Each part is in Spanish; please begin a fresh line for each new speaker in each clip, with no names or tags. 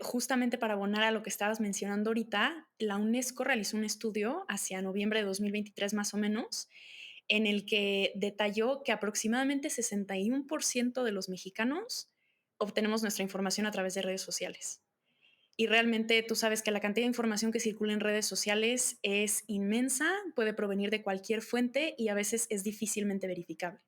Justamente para abonar a lo que estabas mencionando ahorita, la UNESCO realizó un estudio hacia noviembre de 2023 más o menos, en el que detalló que aproximadamente 61% de los mexicanos obtenemos nuestra información a través de redes sociales. Y realmente tú sabes que la cantidad de información que circula en redes sociales es inmensa, puede provenir de cualquier fuente y a veces es difícilmente verificable.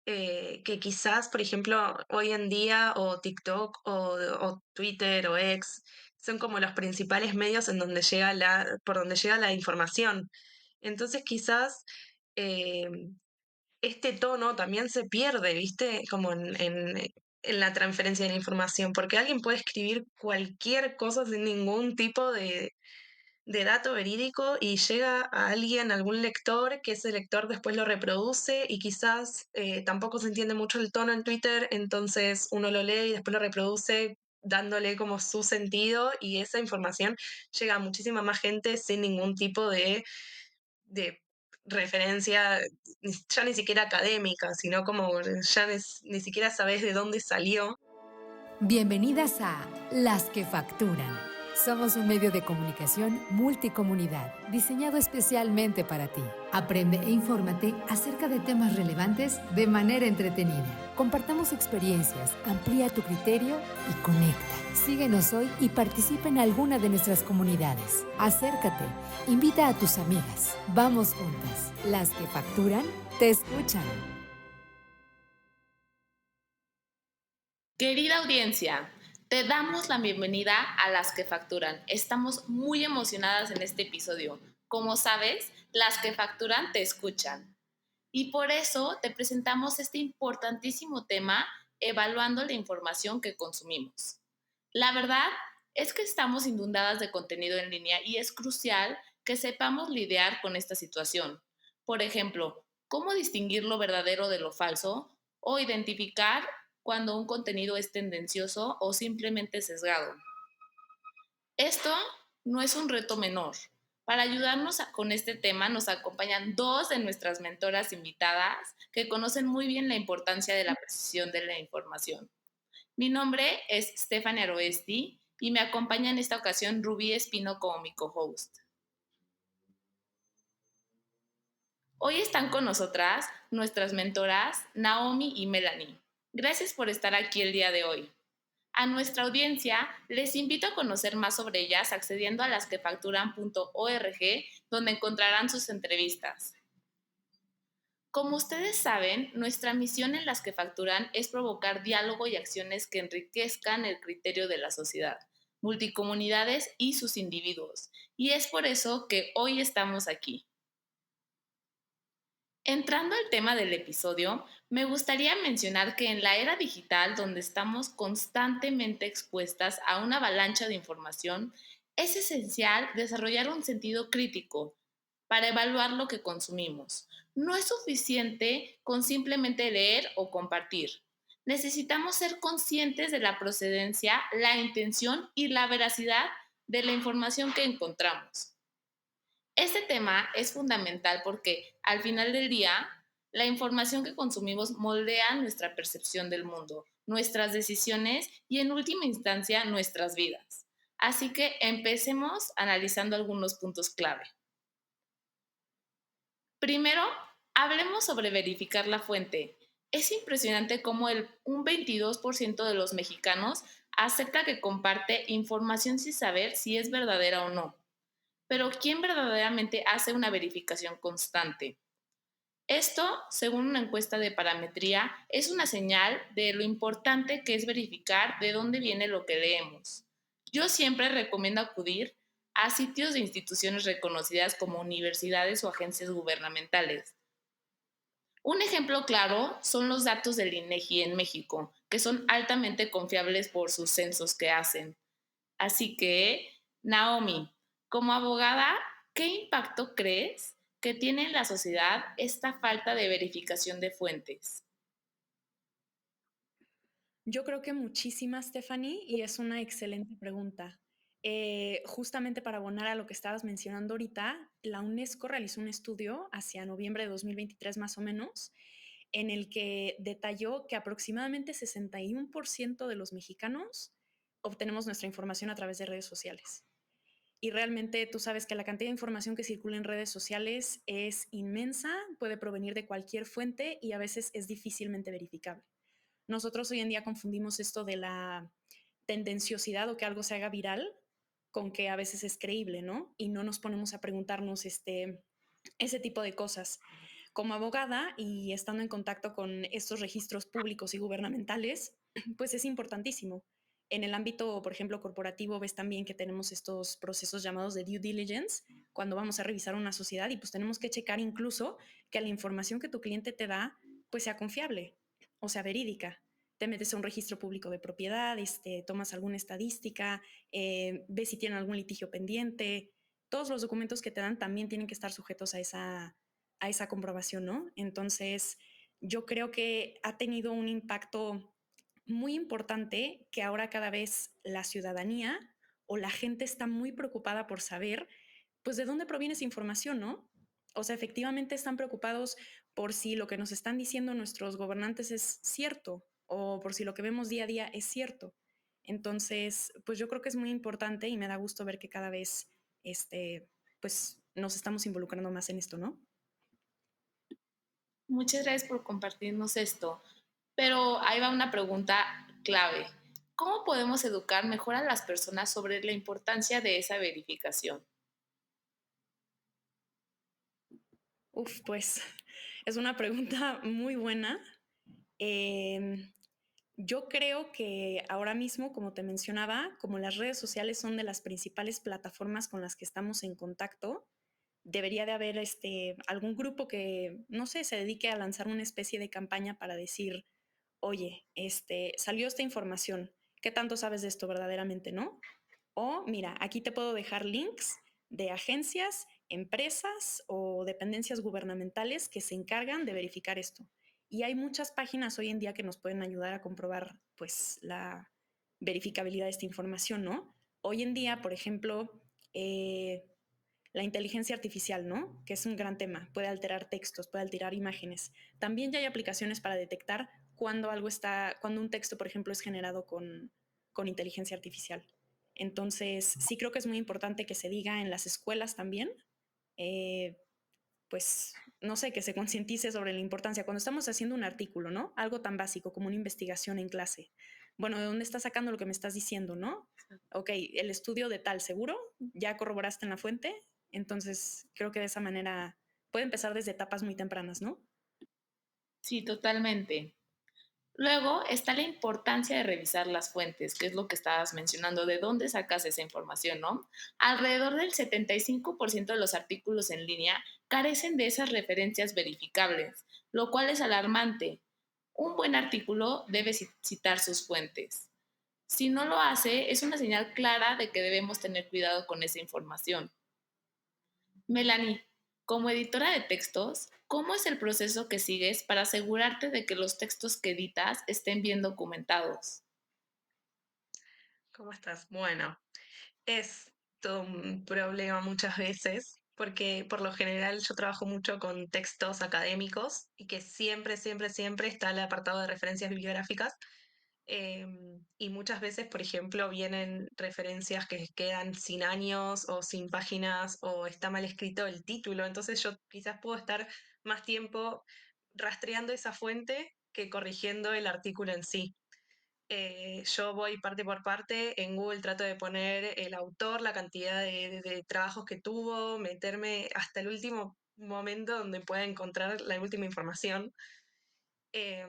Que quizás, por ejemplo, hoy en día o TikTok o Twitter o X son como los principales medios en donde llega por donde llega la información. Entonces quizás eh, este tono también se pierde, ¿viste? Como en la transferencia de la información, porque alguien puede escribir cualquier cosa sin ningún tipo de dato verídico y llega a alguien, algún lector, que ese lector después lo reproduce y quizás tampoco se entiende mucho el tono en Twitter, entonces uno lo lee y después lo reproduce dándole como su sentido y esa información llega a muchísima más gente sin ningún tipo de referencia, ya ni siquiera académica, sino como ya ni siquiera sabes de dónde salió.
Bienvenidas a Las que Facturan. Somos un medio de comunicación multicomunidad diseñado especialmente para ti. Aprende e infórmate acerca de temas relevantes de manera entretenida. Compartamos experiencias, amplía tu criterio y conecta. Síguenos hoy y participa en alguna de nuestras comunidades. Acércate, invita a tus amigas. Vamos juntas. Las que facturan, te escuchan.
Querida audiencia, te damos la bienvenida a Las que Facturan. Estamos muy emocionadas en este episodio. Como sabes, las que facturan te escuchan. Y por eso te presentamos este importantísimo tema, evaluando la información que consumimos. La verdad es que estamos inundadas de contenido en línea y es crucial que sepamos lidiar con esta situación. Por ejemplo, cómo distinguir lo verdadero de lo falso o identificar cuando un contenido es tendencioso o simplemente sesgado. Esto no es un reto menor. Para ayudarnos con este tema nos acompañan dos de nuestras mentoras invitadas que conocen muy bien la importancia de la precisión de la información. Mi nombre es Stephanie Aroesti y me acompaña en esta ocasión Rubí Espino como mi co-host. Hoy están con nosotras nuestras mentoras Naomi y Melanie. Gracias por estar aquí el día de hoy. A nuestra audiencia les invito a conocer más sobre ellas accediendo a lasquefacturan.org, donde encontrarán sus entrevistas. Como ustedes saben, nuestra misión en Las que Facturan es provocar diálogo y acciones que enriquezcan el criterio de la sociedad, multicomunidades y sus individuos. Y es por eso que hoy estamos aquí. Entrando al tema del episodio, me gustaría mencionar que en la era digital, donde estamos constantemente expuestas a una avalancha de información, es esencial desarrollar un sentido crítico para evaluar lo que consumimos. No es suficiente con simplemente leer o compartir. Necesitamos ser conscientes de la procedencia, la intención y la veracidad de la información que encontramos. Este tema es fundamental porque al final del día, la información que consumimos moldea nuestra percepción del mundo, nuestras decisiones y en última instancia nuestras vidas. Así que empecemos analizando algunos puntos clave. Primero, hablemos sobre verificar la fuente. Es impresionante cómo un 22% de los mexicanos acepta que comparte información sin saber si es verdadera o no. Pero ¿quién verdaderamente hace una verificación constante? Esto, según una encuesta de parametría, es una señal de lo importante que es verificar de dónde viene lo que leemos. Yo siempre recomiendo acudir a sitios de instituciones reconocidas como universidades o agencias gubernamentales. Un ejemplo claro son los datos del INEGI en México, que son altamente confiables por sus censos que hacen. Así que, Naomi, como abogada, ¿qué impacto crees que tiene en la sociedad esta falta de verificación de fuentes?
Yo creo que muchísimas, Stephanie, y es una excelente pregunta. Justamente para abonar a lo que estabas mencionando ahorita, la UNESCO realizó un estudio hacia noviembre de 2023 más o menos, en el que detalló que aproximadamente 61% de los mexicanos obtenemos nuestra información a través de redes sociales. Y realmente tú sabes que la cantidad de información que circula en redes sociales es inmensa, puede provenir de cualquier fuente y a veces es difícilmente verificable. Nosotros hoy en día confundimos esto de la tendenciosidad o que algo se haga viral con que a veces es creíble, ¿no? Y no nos ponemos a preguntarnos ese tipo de cosas. Como abogada y estando en contacto con estos registros públicos y gubernamentales, pues es importantísimo. En el ámbito, por ejemplo, corporativo, ves también que tenemos estos procesos llamados de due diligence cuando vamos a revisar una sociedad y pues tenemos que checar incluso que la información que tu cliente te da pues sea confiable o sea verídica. Te metes a un registro público de propiedad, tomas alguna estadística, ves si tienen algún litigio pendiente. Todos los documentos que te dan también tienen que estar sujetos a esa comprobación, ¿no? Entonces, yo creo que ha tenido un impacto muy importante que ahora cada vez la ciudadanía o la gente está muy preocupada por saber, pues, de dónde proviene esa información, ¿no? O sea, efectivamente están preocupados por si lo que nos están diciendo nuestros gobernantes es cierto o por si lo que vemos día a día es cierto. Entonces, pues yo creo que es muy importante y me da gusto ver que cada vez, pues nos estamos involucrando más en esto, ¿no?
Muchas gracias por compartirnos esto. Pero ahí va una pregunta clave. ¿Cómo podemos educar mejor a las personas sobre la importancia de esa verificación?
Uf, pues es una pregunta muy buena. Em, yo creo que ahora mismo, como te mencionaba, como las redes sociales son de las principales plataformas con las que estamos en contacto, debería de haber algún grupo que, no sé, se dedique a lanzar una especie de campaña para decir, oye, salió esta información, ¿qué tanto sabes de esto verdaderamente, no? O mira, aquí te puedo dejar links de agencias, empresas o dependencias gubernamentales que se encargan de verificar esto. Y hay muchas páginas hoy en día que nos pueden ayudar a comprobar pues la verificabilidad de esta información, ¿no? Hoy en día, por ejemplo, la inteligencia artificial, ¿no? Que es un gran tema. Puede alterar textos, puede alterar imágenes. También ya hay aplicaciones para detectar cuando un texto, por ejemplo, es generado con inteligencia artificial. Entonces, sí creo que es muy importante que se diga en las escuelas también, eh, pues, no sé, que se concientice sobre la importancia. Cuando estamos haciendo un artículo, ¿no? Algo tan básico como una investigación en clase. Bueno, ¿de dónde estás sacando lo que me estás diciendo, no? Ok, el estudio de tal, ¿seguro? ¿Ya corroboraste en la fuente? Entonces, creo que de esa manera puede empezar desde etapas muy tempranas, ¿no?
Sí, totalmente. Luego está la importancia de revisar las fuentes, que es lo que estabas mencionando, de dónde sacas esa información, ¿no? Alrededor del 75% de los artículos en línea carecen de esas referencias verificables, lo cual es alarmante. Un buen artículo debe citar sus fuentes. Si no lo hace, es una señal clara de que debemos tener cuidado con esa información. Melanie, como editora de textos, ¿cómo es el proceso que sigues para asegurarte de que los textos que editas estén bien documentados?
¿Cómo estás? Bueno, es todo un problema muchas veces, porque por lo general yo trabajo mucho con textos académicos y que siempre, siempre, siempre está el apartado de referencias bibliográficas. Y muchas veces, por ejemplo, vienen referencias que quedan sin años o sin páginas o está mal escrito el título. Entonces yo quizás puedo estar más tiempo rastreando esa fuente que corrigiendo el artículo en sí. Yo voy parte por parte, en Google trato de poner el autor, la cantidad de trabajos que tuvo, meterme hasta el último momento donde pueda encontrar la última información. Eh,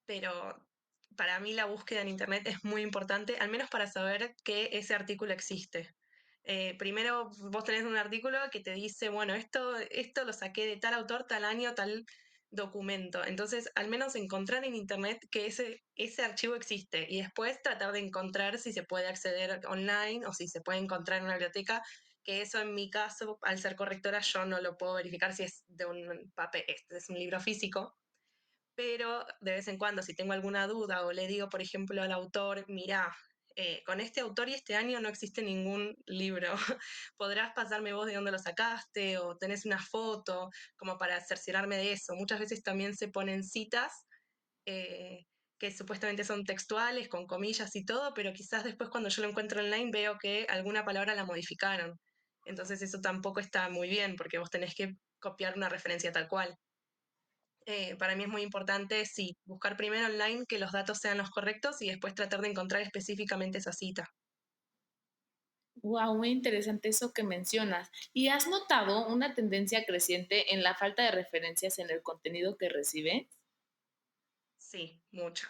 pero para mí la búsqueda en Internet es muy importante, al menos para saber que ese artículo existe. Primero vos tenés un artículo que te dice, bueno, esto lo saqué de tal autor, tal año, tal documento. Entonces, al menos encontrar en Internet que ese archivo existe y después tratar de encontrar si se puede acceder online o si se puede encontrar en una biblioteca, que eso en mi caso, al ser correctora, yo no lo puedo verificar si es de un papel, este es un libro físico, pero de vez en cuando, si tengo alguna duda o le digo, por ejemplo, al autor, mira, con este autor y este año no existe ningún libro, ¿podrás pasarme vos de dónde lo sacaste o tenés una foto como para cerciorarme de eso? Muchas veces también se ponen citas, eh, que supuestamente son textuales, con comillas y todo, pero quizás después cuando yo lo encuentro online veo que alguna palabra la modificaron. Entonces eso tampoco está muy bien, porque vos tenés que copiar una referencia tal cual. Para mí es muy importante, sí, buscar primero online que los datos sean los correctos y después tratar de encontrar específicamente esa cita.
Wow, muy interesante eso que mencionas. ¿Y has notado una tendencia creciente en la falta de referencias en el contenido que recibes?
Sí, mucho.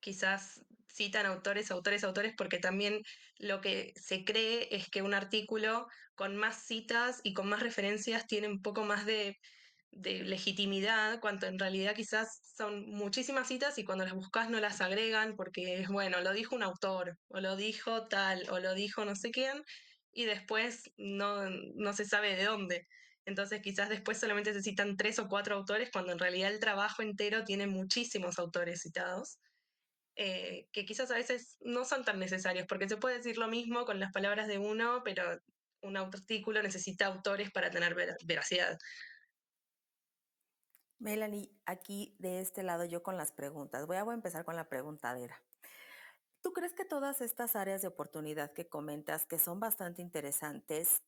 Quizás citan autores, autores, autores, porque también lo que se cree es que un artículo con más citas y con más referencias tiene un poco más de legitimidad, cuando en realidad quizás son muchísimas citas y cuando las buscas no las agregan porque, bueno, lo dijo un autor, o lo dijo tal, o lo dijo no sé quién, y después no se sabe de dónde. Entonces quizás después solamente se citan 3 o 4 autores cuando en realidad el trabajo entero tiene muchísimos autores citados, que quizás a veces no son tan necesarios, porque se puede decir lo mismo con las palabras de uno, pero un artículo necesita autores para tener veracidad.
Melanie, aquí de este lado yo con las preguntas. Voy a empezar con la preguntadera. ¿Tú crees que todas estas áreas de oportunidad que comentas, que son bastante interesantes,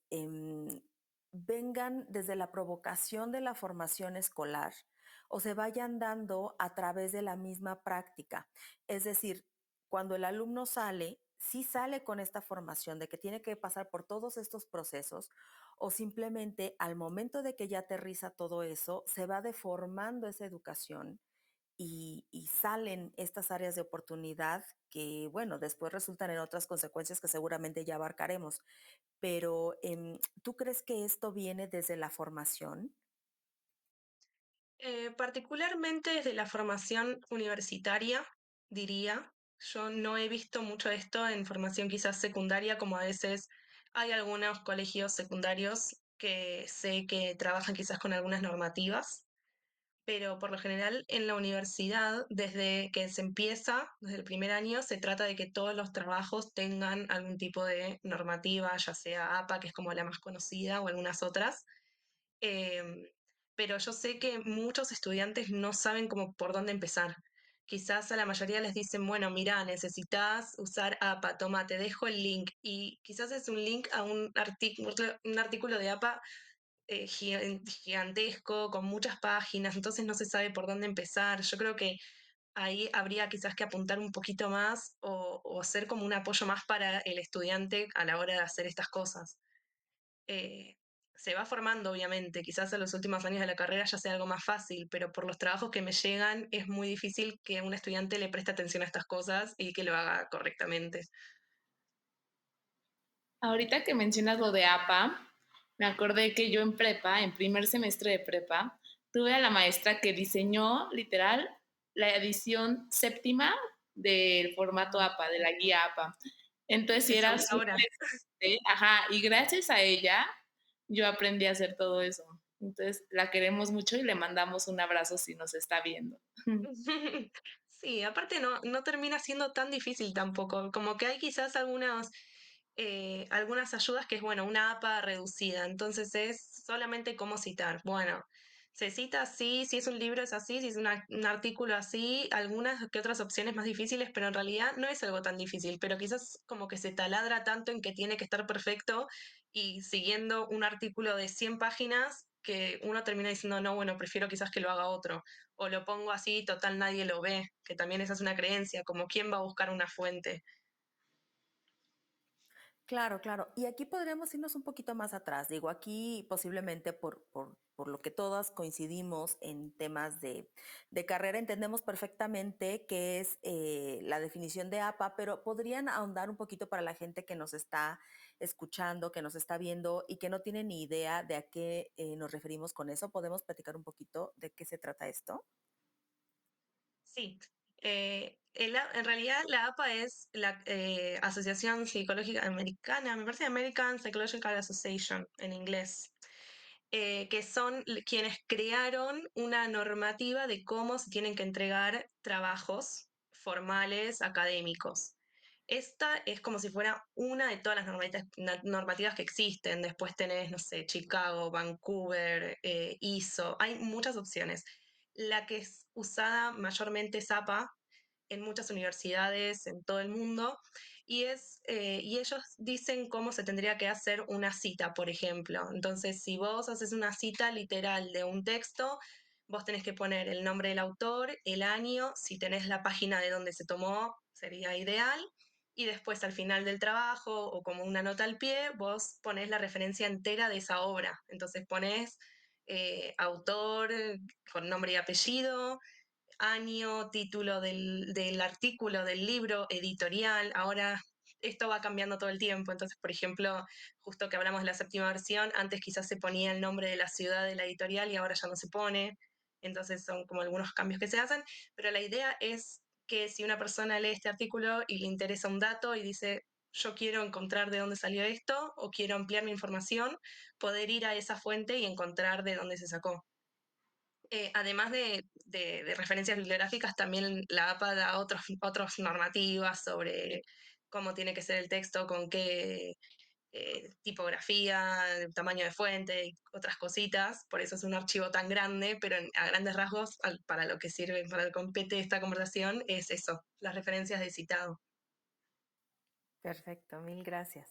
vengan desde la provocación de la formación escolar o se vayan dando a través de la misma práctica? Es decir, cuando el alumno sale, sí sale con esta formación de que tiene que pasar por todos estos procesos o simplemente al momento de que ya aterriza todo eso, se va deformando esa educación y salen estas áreas de oportunidad que, bueno, después resultan en otras consecuencias que seguramente ya abarcaremos. Pero, ¿tú crees que esto viene desde la formación?
Particularmente desde la formación universitaria, diría. Yo no he visto mucho esto en formación quizás secundaria, como a veces hay algunos colegios secundarios que sé que trabajan quizás con algunas normativas, pero por lo general en la universidad, desde que se empieza, desde el primer año, se trata de que todos los trabajos tengan algún tipo de normativa, ya sea APA, que es como la más conocida, o algunas otras. Em, pero yo sé que muchos estudiantes no saben cómo por dónde empezar. Quizás a la mayoría les dicen, bueno, mira, necesitas usar APA, toma, te dejo el link. Y quizás es un link a un artículo de APA gigantesco, con muchas páginas, entonces no se sabe por dónde empezar. Yo creo que ahí habría quizás que apuntar un poquito más o ser como un apoyo más para el estudiante a la hora de hacer estas cosas. eh, Se va formando, obviamente. Quizás en los últimos años de la carrera ya sea algo más fácil, pero por los trabajos que me llegan es muy difícil que un estudiante le preste atención a estas cosas y que lo haga correctamente.
Ahorita que mencionas lo de APA, me acordé que yo en prepa, en primer semestre de prepa, tuve a la maestra que diseñó literal la edición séptima del formato
Wow.
APA, de la guía APA. Entonces sí
Es
era súper
autora.
estresante, ajá, y gracias a ella yo aprendí a hacer todo eso. Entonces la queremos mucho y le mandamos un abrazo si nos está viendo.
Sí, aparte no termina siendo tan difícil tampoco. Como que hay quizás algunas ayudas que es, bueno, una APA reducida. Entonces es solamente cómo citar. Bueno, se cita así, si es un libro es así, si es un artículo así, algunas que otras opciones más difíciles, pero en realidad no es algo tan difícil. Pero quizás como que se taladra tanto en que tiene que estar perfecto y siguiendo un artículo de 100 páginas que uno termina diciendo, no, bueno, prefiero quizás que lo haga otro o lo pongo así, total nadie lo ve, que también esa es una creencia, como quién va a buscar una fuente.
Claro, claro. Y aquí podríamos irnos un poquito más atrás. Digo, aquí posiblemente por lo que todas coincidimos en temas de carrera, entendemos perfectamente qué es la definición de APA, pero podrían ahondar un poquito para la gente que nos está escuchando, que nos está viendo y que no tiene ni idea de a qué nos referimos con eso. ¿Podemos platicar un poquito de qué se trata esto?
Sí, en realidad la APA es la Asociación Psicológica Americana, me parece American Psychological Association en inglés, que son quienes crearon una normativa de cómo se tienen que entregar trabajos formales académicos. Esta es como si fuera una de todas las normativas que existen. Después tenés, no sé, Chicago, Vancouver, ISO, hay muchas opciones. La que es usada mayormente es APA, en muchas universidades en todo el mundo, y ellos dicen cómo se tendría que hacer una cita, por ejemplo. Entonces, si vos haces una cita literal de un texto, vos tenés que poner el nombre del autor, el año, si tenés la página de donde se tomó, sería ideal, y después al final del trabajo o como una nota al pie, vos ponés la referencia entera de esa obra. Entonces ponés autor con nombre y apellido, año, título del artículo, del libro, editorial. Ahora esto va cambiando todo el tiempo. Entonces, por ejemplo, justo que hablamos de la séptima versión, antes quizás se ponía el nombre de la ciudad de la editorial y ahora ya no se pone. Entonces son como algunos cambios que se hacen, pero la idea es que si una persona lee este artículo y le interesa un dato y dice, yo quiero encontrar de dónde salió esto o quiero ampliar mi información, poder ir a esa fuente y encontrar de dónde se sacó. Además de referencias bibliográficas, también la APA da otras normativas sobre cómo tiene que ser el texto, con qué tipografía, tamaño de fuente y otras cositas. Por eso es un archivo tan grande, pero a grandes rasgos, para lo que sirve, para lo que compete esta conversación, es eso, las referencias de citado.
Perfecto, mil gracias.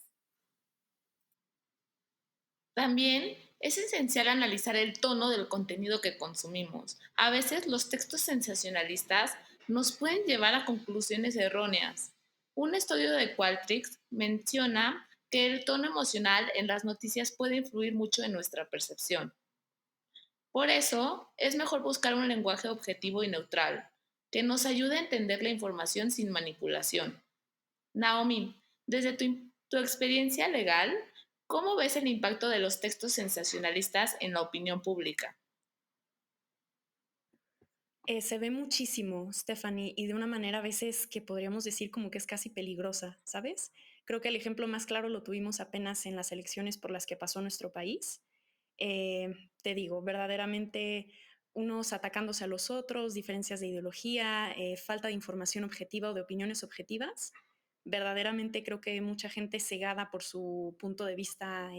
También es esencial analizar el tono del contenido que consumimos. A veces los textos sensacionalistas nos pueden llevar a conclusiones erróneas. Un estudio de Qualtrics menciona que el tono emocional en las noticias puede influir mucho en nuestra percepción. Por eso, es mejor buscar un lenguaje objetivo y neutral, que nos ayude a entender la información sin manipulación. Naomi, desde tu experiencia legal, ¿cómo ves el impacto de los textos sensacionalistas en la opinión pública?
Se ve muchísimo, Stephanie, y de una manera a veces que podríamos decir como que es casi peligrosa, ¿sabes? Creo que el ejemplo más claro lo tuvimos apenas en las elecciones por las que pasó nuestro país. Te digo, verdaderamente unos atacándose a los otros, diferencias de ideología, falta de información objetiva o de opiniones objetivas. Verdaderamente creo que mucha gente cegada por su punto de vista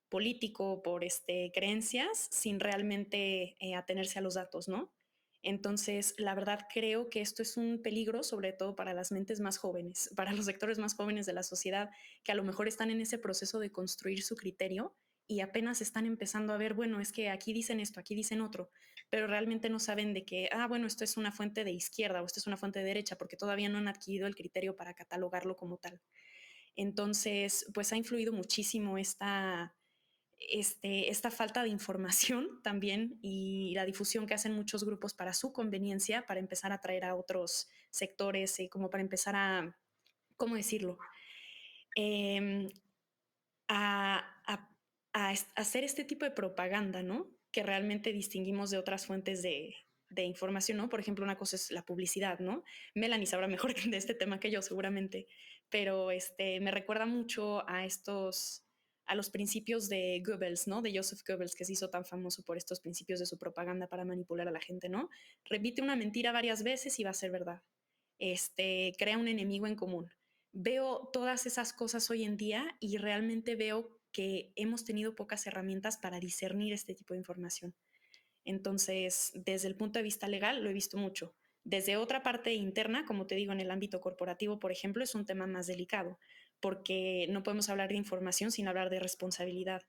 político, por creencias, sin realmente atenerse a los datos, ¿no? Entonces, la verdad creo que esto es un peligro, sobre todo para las mentes más jóvenes, para los sectores más jóvenes de la sociedad, que a lo mejor están en ese proceso de construir su criterio y apenas están empezando a ver, bueno, es que aquí dicen esto, aquí dicen otro, pero realmente no saben de que, bueno, esto es una fuente de izquierda o esto es una fuente de derecha, porque todavía no han adquirido el criterio para catalogarlo como tal. Entonces, pues ha influido muchísimo esta falta de información también y la difusión que hacen muchos grupos para su conveniencia, para empezar a atraer a otros sectores, como para empezar a, ¿cómo decirlo? Eh, a hacer este tipo de propaganda, ¿no? Que realmente distinguimos de otras fuentes de información, ¿no? Por ejemplo, una cosa es la publicidad, ¿no? Melanie sabrá mejor de este tema que yo, seguramente, pero me recuerda mucho a los principios de Goebbels, ¿no? De Joseph Goebbels, que se hizo tan famoso por estos principios de su propaganda para manipular a la gente, ¿no? Repite una mentira varias veces y va a ser verdad. Crea un enemigo en común. Veo todas esas cosas hoy en día y realmente veo que hemos tenido pocas herramientas para discernir este tipo de información. Entonces, desde el punto de vista legal, lo he visto mucho. Desde otra parte interna, como te digo, en el ámbito corporativo, por ejemplo, es un tema más delicado, porque no podemos hablar de información sin hablar de responsabilidad.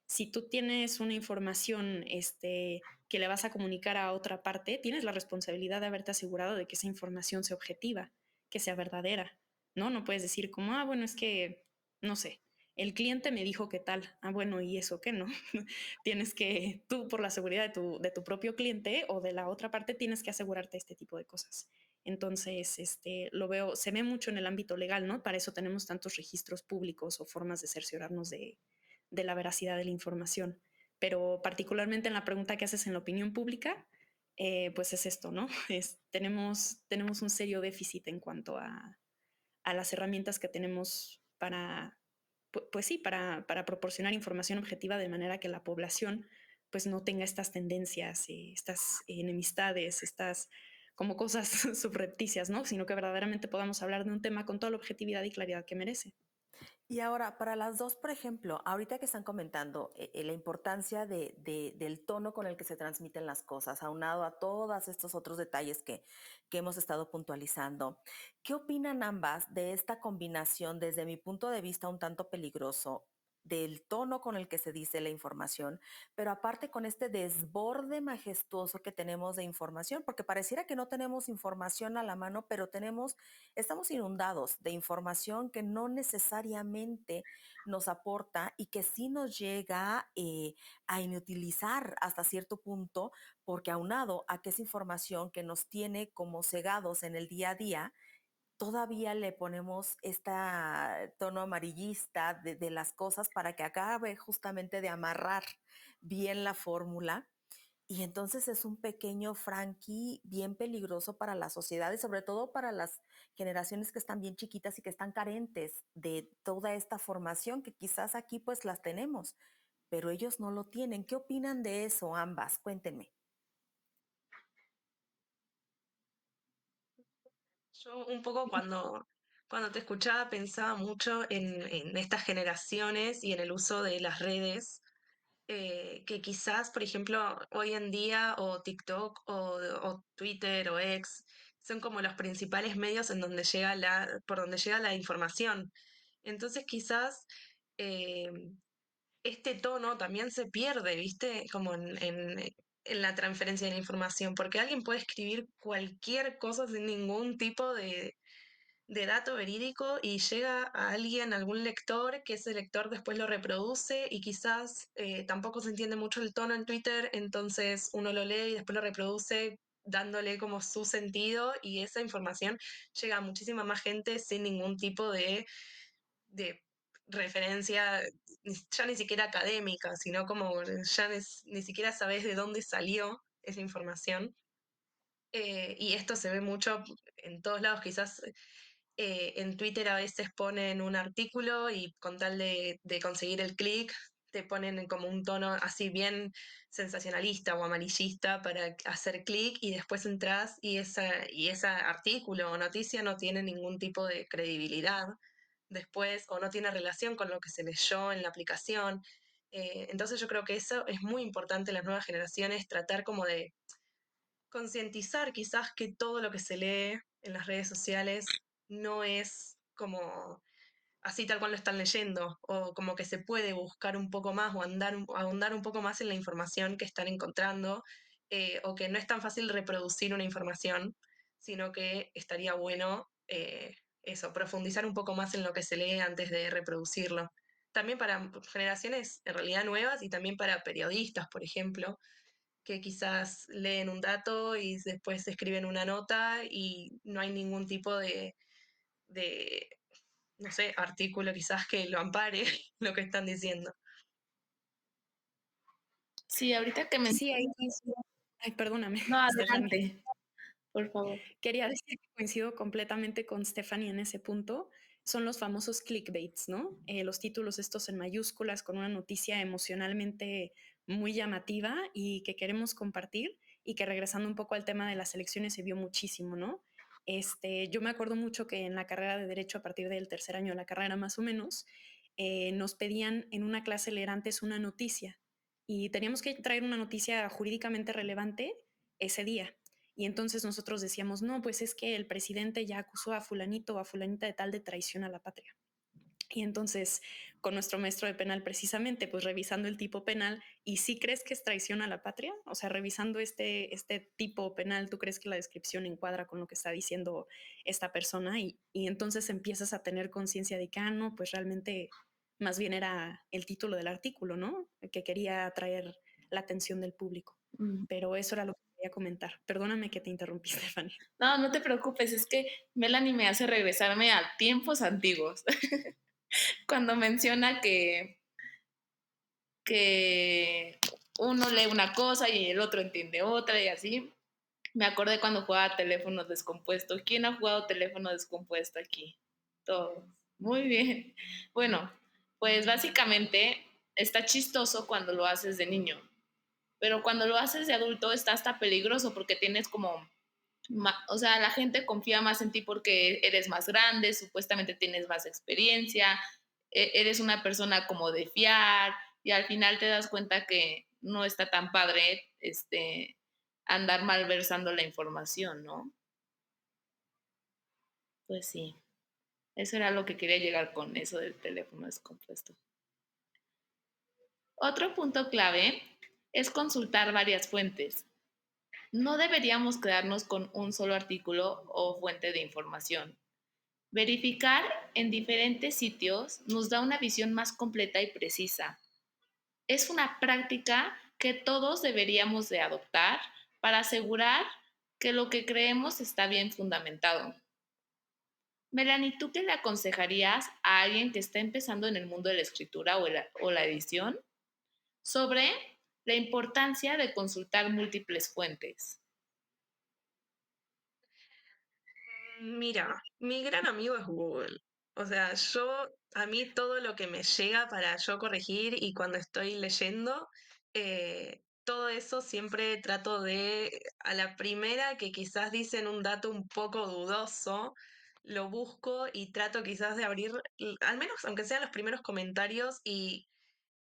Si tú tienes una información que le vas a comunicar a otra parte, tienes la responsabilidad de haberte asegurado de que esa información sea objetiva, que sea verdadera, ¿no? No puedes decir como, bueno, es que, no sé, el cliente me dijo qué tal. Bueno, ¿y eso qué no? Tienes que, tú por la seguridad de tu propio cliente o de la otra parte, tienes que asegurarte este tipo de cosas. Entonces, lo veo, se ve mucho en el ámbito legal, ¿no? Para eso tenemos tantos registros públicos o formas de cerciorarnos de la veracidad de la información. Pero particularmente en la pregunta que haces en la opinión pública, pues es esto, ¿no? Tenemos un serio déficit en cuanto a las herramientas que tenemos para, pues sí, para proporcionar información objetiva de manera que la población pues no tenga estas tendencias, estas enemistades, estas como cosas subrepticias, ¿no? Sino que verdaderamente podamos hablar de un tema con toda la objetividad y claridad que merece.
Y ahora, para las dos, por ejemplo, ahorita que están comentando la importancia del tono con el que se transmiten las cosas, aunado a todos estos otros detalles que hemos estado puntualizando, ¿qué opinan ambas de esta combinación, desde mi punto de vista, un tanto peligroso, del tono con el que se dice la información, pero aparte con este desborde majestuoso que tenemos de información? Porque pareciera que no tenemos información a la mano, pero estamos inundados de información que no necesariamente nos aporta y que sí nos llega a inutilizar hasta cierto punto, porque aunado a que es información que nos tiene como cegados en el día a día, todavía le ponemos este tono amarillista de las cosas para que acabe justamente de amarrar bien la fórmula, y entonces es un pequeño Frankie bien peligroso para la sociedad y sobre todo para las generaciones que están bien chiquitas y que están carentes de toda esta formación que quizás aquí pues las tenemos, pero ellos no lo tienen. ¿Qué opinan de eso ambas? Cuéntenme.
Yo un poco cuando te escuchaba pensaba mucho en estas generaciones y en el uso de las redes, que quizás, por ejemplo, hoy en día o TikTok o Twitter o X son como los principales medios en donde llega por donde llega la información. Entonces quizás eh, este tono también se pierde, ¿viste? Como en la transferencia de la información, porque alguien puede escribir cualquier cosa sin ningún tipo de dato verídico y llega a alguien, algún lector, que ese lector después lo reproduce y quizás tampoco se entiende mucho el tono en Twitter, entonces uno lo lee y después lo reproduce dándole como su sentido y esa información llega a muchísima más gente sin ningún tipo de referencia, ya ni siquiera académica, sino como ya ni siquiera sabes de dónde salió esa información. Y esto se ve mucho en todos lados, quizás en Twitter a veces ponen un artículo y con tal de conseguir el clic, te ponen como un tono así bien sensacionalista o amarillista para hacer clic y después entras y ese artículo o noticia no tiene ningún tipo de credibilidad después o no tiene relación con lo que se leyó en la aplicación. Entonces yo creo que eso es muy importante en las nuevas generaciones, tratar como de concientizar quizás que todo lo que se lee en las redes sociales no es como así tal cual lo están leyendo, o como que se puede buscar un poco más o ahondar un poco más en la información que están encontrando, o que no es tan fácil reproducir una información, sino que estaría bueno eso, profundizar un poco más en lo que se lee antes de reproducirlo. También para generaciones en realidad nuevas y también para periodistas, por ejemplo, que quizás leen un dato y después escriben una nota y no hay ningún tipo de, no sé, artículo quizás que lo ampare lo que están diciendo.
Sí, ahorita que
Sí, ahí
mencionas...
coincido. Ay, perdóname,
No,
Stephanie.
adelante, por favor.
Quería decir que coincido completamente con Stephanie en ese punto. Son los famosos clickbaits, ¿no? Los títulos estos en mayúsculas con una noticia emocionalmente muy llamativa y que queremos compartir, y que, regresando un poco al tema de las elecciones, se vio muchísimo, ¿no? Yo me acuerdo mucho que en la carrera de Derecho, a partir del tercer año de la carrera más o menos, nos pedían en una clase leer antes una noticia y teníamos que traer una noticia jurídicamente relevante ese día. Y entonces nosotros decíamos, no, pues es que el presidente ya acusó a fulanito o a fulanita de tal de traición a la patria. Y entonces, con nuestro maestro de penal, precisamente, pues revisando el tipo penal, ¿y si crees que es traición a la patria? O sea, revisando este tipo penal, ¿tú crees que la descripción encuadra con lo que está diciendo esta persona? Y entonces empiezas a tener conciencia de que, no, pues realmente más bien era el título del artículo, ¿no? Que quería atraer la atención del público.
Mm.
Pero eso era lo que quería comentar. Perdóname que te interrumpí, Stephanie.
No, no te preocupes, es que Melanie me hace regresarme a tiempos antiguos. Cuando menciona que uno lee una cosa y el otro entiende otra y así, me acordé cuando jugaba teléfono descompuesto. ¿Quién ha jugado teléfono descompuesto aquí? Todos. Muy bien. Bueno, pues básicamente está chistoso cuando lo haces de niño, pero cuando lo haces de adulto está hasta peligroso porque tienes como, o sea, la gente confía más en ti porque eres más grande, supuestamente tienes más experiencia, eres una persona como de fiar y al final te das cuenta que no está tan padre andar malversando la información, ¿no? Pues sí, eso era lo que quería llegar con eso del teléfono descompuesto. Otro punto clave es consultar varias fuentes. No deberíamos quedarnos con un solo artículo o fuente de información. Verificar en diferentes sitios nos da una visión más completa y precisa. Es una práctica que todos deberíamos de adoptar para asegurar que lo que creemos está bien fundamentado. Melanie, ¿tú qué le aconsejarías a alguien que está empezando en el mundo de la escritura o la edición sobre la importancia de consultar múltiples fuentes?
Mira, mi gran amigo es Google. O sea, a mí todo lo que me llega para yo corregir y cuando estoy leyendo, todo eso siempre trato de, a la primera que quizás dicen un dato un poco dudoso, lo busco y trato quizás de abrir, al menos aunque sean los primeros comentarios y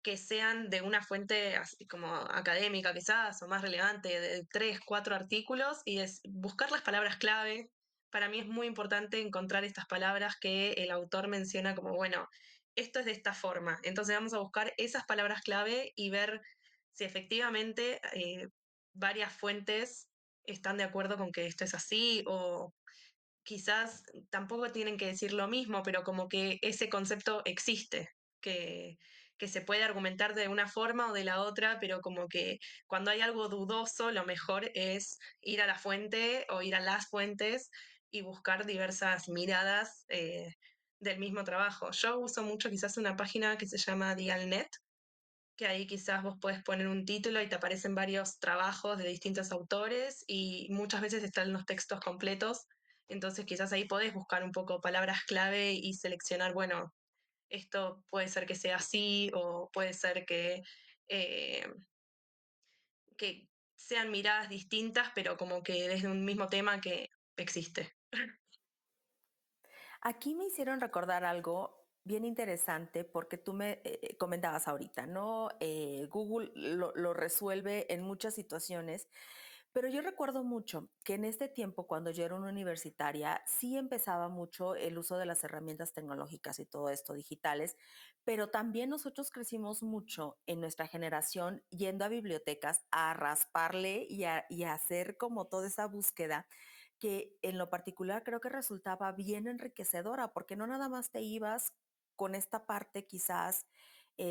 que sean de una fuente así como académica quizás o más relevante, de tres, cuatro artículos, y es buscar las palabras clave. Para mí es muy importante encontrar estas palabras que el autor menciona como, bueno, esto es de esta forma. Entonces vamos a buscar esas palabras clave y ver si efectivamente varias fuentes están de acuerdo con que esto es así o quizás tampoco tienen que decir lo mismo, pero como que ese concepto existe, que, que se puede argumentar de una forma o de la otra, pero como que cuando hay algo dudoso, lo mejor es ir a la fuente o ir a las fuentes y buscar diversas miradas del mismo trabajo. Yo uso mucho quizás una página que se llama Dialnet, que ahí quizás vos podés poner un título y te aparecen varios trabajos de distintos autores y muchas veces están los textos completos, entonces quizás ahí podés buscar un poco palabras clave y seleccionar, bueno, esto puede ser que sea así o puede ser eh, que sean miradas distintas, pero como que desde un mismo tema que existe.
Aquí me hicieron recordar algo bien interesante porque tú me comentabas ahorita, ¿no? Google lo resuelve en muchas situaciones, pero yo recuerdo mucho que en este tiempo, cuando yo era una universitaria, sí empezaba mucho el uso de las herramientas tecnológicas y todo esto digitales, pero también nosotros crecimos mucho en nuestra generación yendo a bibliotecas a rasparle y a hacer como toda esa búsqueda que en lo particular creo que resultaba bien enriquecedora, porque no nada más te ibas con esta parte quizás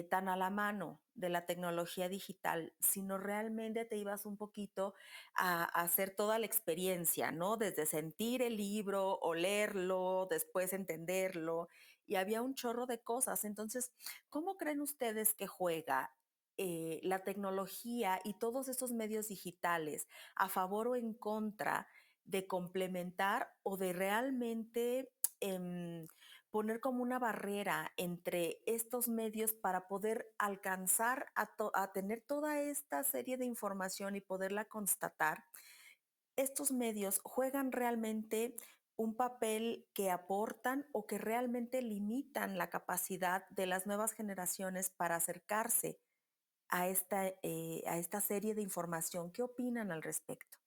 tan a la mano de la tecnología digital, sino realmente te ibas un poquito a hacer toda la experiencia, ¿no? Desde sentir el libro, olerlo, después entenderlo, y había un chorro de cosas. Entonces, ¿cómo creen ustedes que juega la tecnología y todos estos medios digitales a favor o en contra de complementar o de realmente poner como una barrera entre estos medios para poder alcanzar a tener toda esta serie de información y poderla constatar? ¿Estos medios juegan realmente un papel que aportan o que realmente limitan la capacidad de las nuevas generaciones para acercarse a esta serie de información? ¿Qué opinan al respecto?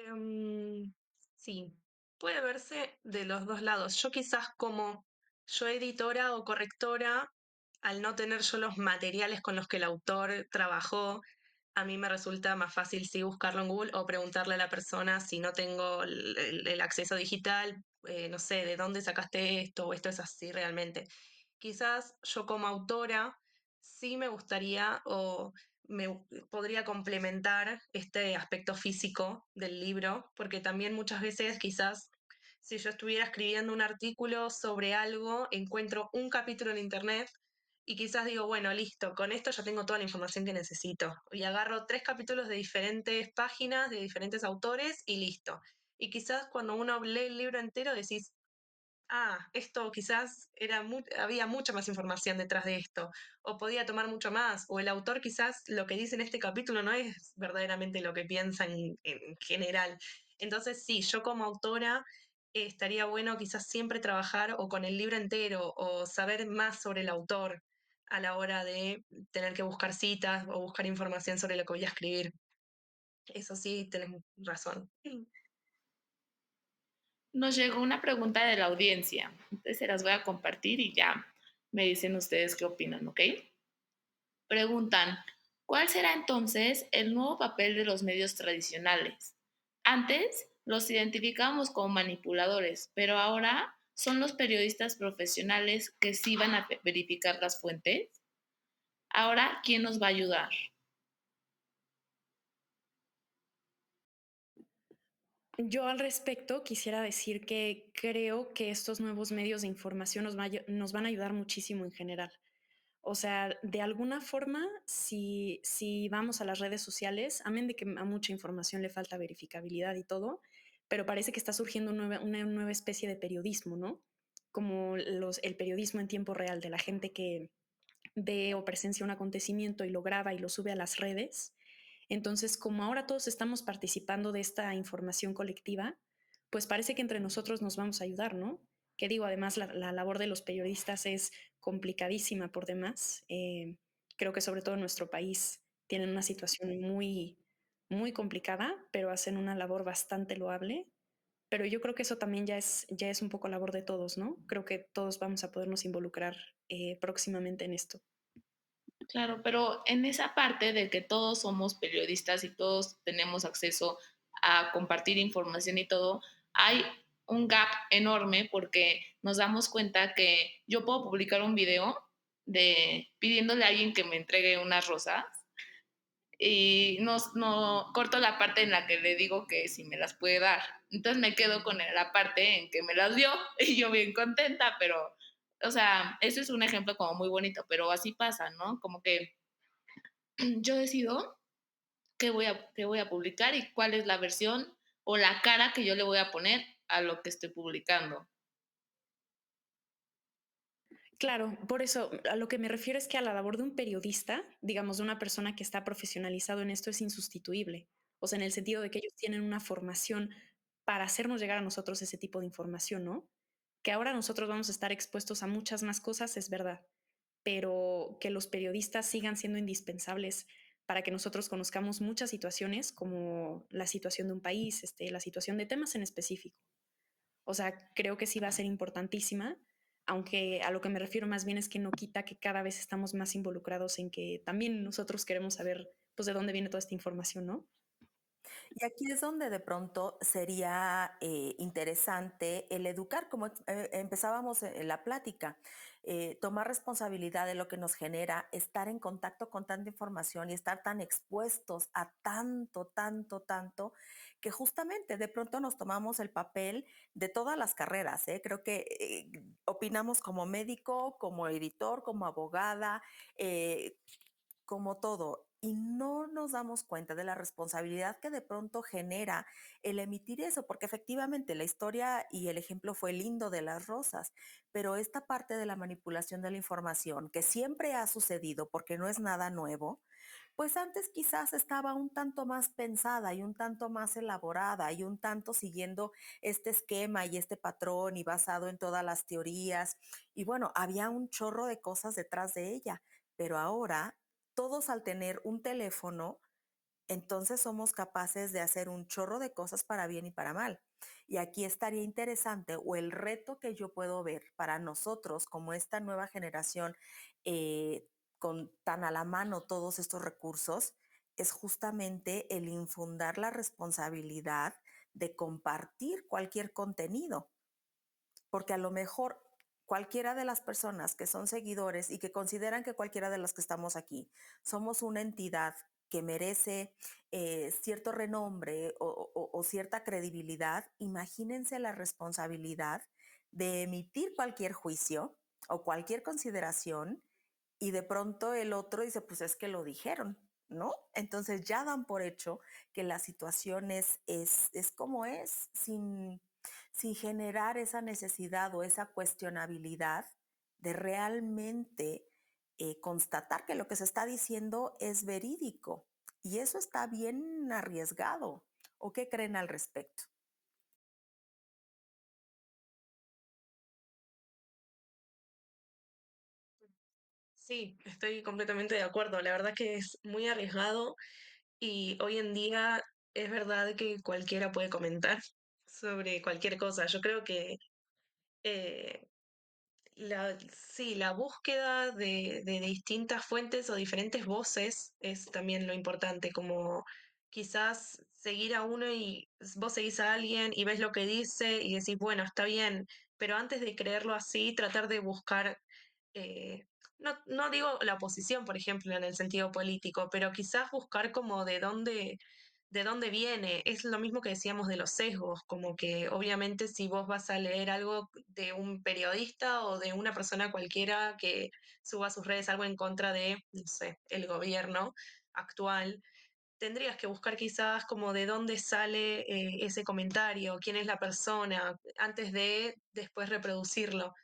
Em, sí, puede verse de los dos lados. Yo quizás como yo editora o correctora, al no tener yo los materiales con los que el autor trabajó, a mí me resulta más fácil sí buscarlo en Google o preguntarle a la persona si no tengo el acceso digital, no sé, de dónde sacaste esto o esto es así realmente. Quizás yo como autora sí me gustaría o podría complementar este aspecto físico del libro, porque también muchas veces quizás si yo estuviera escribiendo un artículo sobre algo, encuentro un capítulo en internet y quizás digo, bueno, listo, con esto ya tengo toda la información que necesito. Y agarro tres capítulos de diferentes páginas, de diferentes autores y listo. Y quizás cuando uno lee el libro entero decís, ah, esto quizás había mucha más información detrás de esto, o podía tomar mucho más, o el autor quizás lo que dice en este capítulo no es verdaderamente lo que piensa en general. Entonces, sí, yo como autora estaría bueno quizás siempre trabajar o con el libro entero o saber más sobre el autor a la hora de tener que buscar citas o buscar información sobre lo que voy a escribir. Eso sí, tenés razón.
Nos llegó una pregunta de la audiencia, entonces se las voy a compartir y ya me dicen ustedes qué opinan, ¿ok? Preguntan, ¿cuál será entonces el nuevo papel de los medios tradicionales? Antes los identificábamos como manipuladores, pero ahora son los periodistas profesionales que sí van a verificar las fuentes. Ahora, ¿quién nos va a ayudar?
Yo al respecto quisiera decir que creo que estos nuevos medios de información nos van a ayudar muchísimo en general. O sea, de alguna forma, si vamos a las redes sociales, amén de que a mucha información le falta verificabilidad y todo, pero parece que está surgiendo una nueva especie de periodismo, ¿no? Como el periodismo en tiempo real de la gente que ve o presencia un acontecimiento y lo graba y lo sube a las redes. Entonces, como ahora todos estamos participando de esta información colectiva, pues parece que entre nosotros nos vamos a ayudar, ¿no? Que digo, además la labor de los periodistas es complicadísima por demás. Creo que sobre todo en nuestro país tienen una situación muy complicada, pero hacen una labor bastante loable. Pero yo creo que eso también ya es un poco labor de todos, ¿no? Creo que todos vamos a podernos involucrar próximamente en esto.
Claro, pero en esa parte de que todos somos periodistas y todos tenemos acceso a compartir información y todo, hay un gap enorme porque nos damos cuenta que yo puedo publicar un video de pidiéndole a alguien que me entregue unas rosas y no corto la parte en la que le digo que si me las puede dar. Entonces me quedo con la parte en que me las dio y yo bien contenta, pero, o sea, eso es un ejemplo como muy bonito, pero así pasa, ¿no? Como que yo decido qué voy a publicar y cuál es la versión o la cara que yo le voy a poner a lo que estoy publicando.
Claro, por eso a lo que me refiero es que a la labor de un periodista, digamos, de una persona que está profesionalizado en esto, es insustituible. O sea, en el sentido de que ellos tienen una formación para hacernos llegar a nosotros ese tipo de información, ¿no? Que ahora nosotros vamos a estar expuestos a muchas más cosas, es verdad, pero que los periodistas sigan siendo indispensables para que nosotros conozcamos muchas situaciones, como la situación de un país, la situación de temas en específico. O sea, creo que sí va a ser importantísima, aunque a lo que me refiero más bien es que no quita que cada vez estamos más involucrados en que también nosotros queremos saber, pues, de dónde viene toda esta información, ¿no?
Y aquí es donde de pronto sería interesante el educar, como empezábamos en la plática, tomar responsabilidad de lo que nos genera, estar en contacto con tanta información y estar tan expuestos a tanto, que justamente de pronto nos tomamos el papel de todas las carreras. Creo que opinamos como médico, como editor, como abogada, eh, como todo, y no nos damos cuenta de la responsabilidad que de pronto genera el emitir eso, porque efectivamente la historia y el ejemplo fue lindo de las rosas, pero esta parte de la manipulación de la información, que siempre ha sucedido porque no es nada nuevo, pues antes quizás estaba un tanto más pensada y un tanto más elaborada y un tanto siguiendo este esquema y este patrón y basado en todas las teorías. Y bueno, había un chorro de cosas detrás de ella, pero ahora todos al tener un teléfono, entonces somos capaces de hacer un chorro de cosas para bien y para mal. Y aquí estaría interesante o el reto que yo puedo ver para nosotros como esta nueva generación con tan a la mano todos estos recursos es justamente el infundar la responsabilidad de compartir cualquier contenido, porque a lo mejor cualquiera de las personas que son seguidores y que consideran que cualquiera de los que estamos aquí somos una entidad que merece cierto renombre o cierta credibilidad, imagínense la responsabilidad de emitir cualquier juicio o cualquier consideración y de pronto el otro dice, pues es que lo dijeron, ¿no? Entonces ya dan por hecho que la situación es como es, sin generar esa necesidad o esa cuestionabilidad de realmente constatar que lo que se está diciendo es verídico. Y eso está bien arriesgado. ¿O qué creen al respecto?
Sí, estoy completamente de acuerdo. La verdad que es muy arriesgado y hoy en día es verdad que cualquiera puede comentar sobre cualquier cosa. Yo creo que eh, sí, la búsqueda de distintas fuentes o diferentes voces es también lo importante, como quizás seguir a uno y vos seguís a alguien y ves lo que dice y decís, bueno, está bien, pero antes de creerlo así, tratar de buscar, eh, no digo la oposición, por ejemplo, en el sentido político, pero quizás buscar como de dónde viene. Es lo mismo que decíamos de los sesgos, como que obviamente si vos vas a leer algo de un periodista o de una persona cualquiera que suba a sus redes algo en contra de, no sé, el gobierno actual, tendrías que buscar quizás como de dónde sale ese comentario, quién es la persona, antes de después reproducirlo.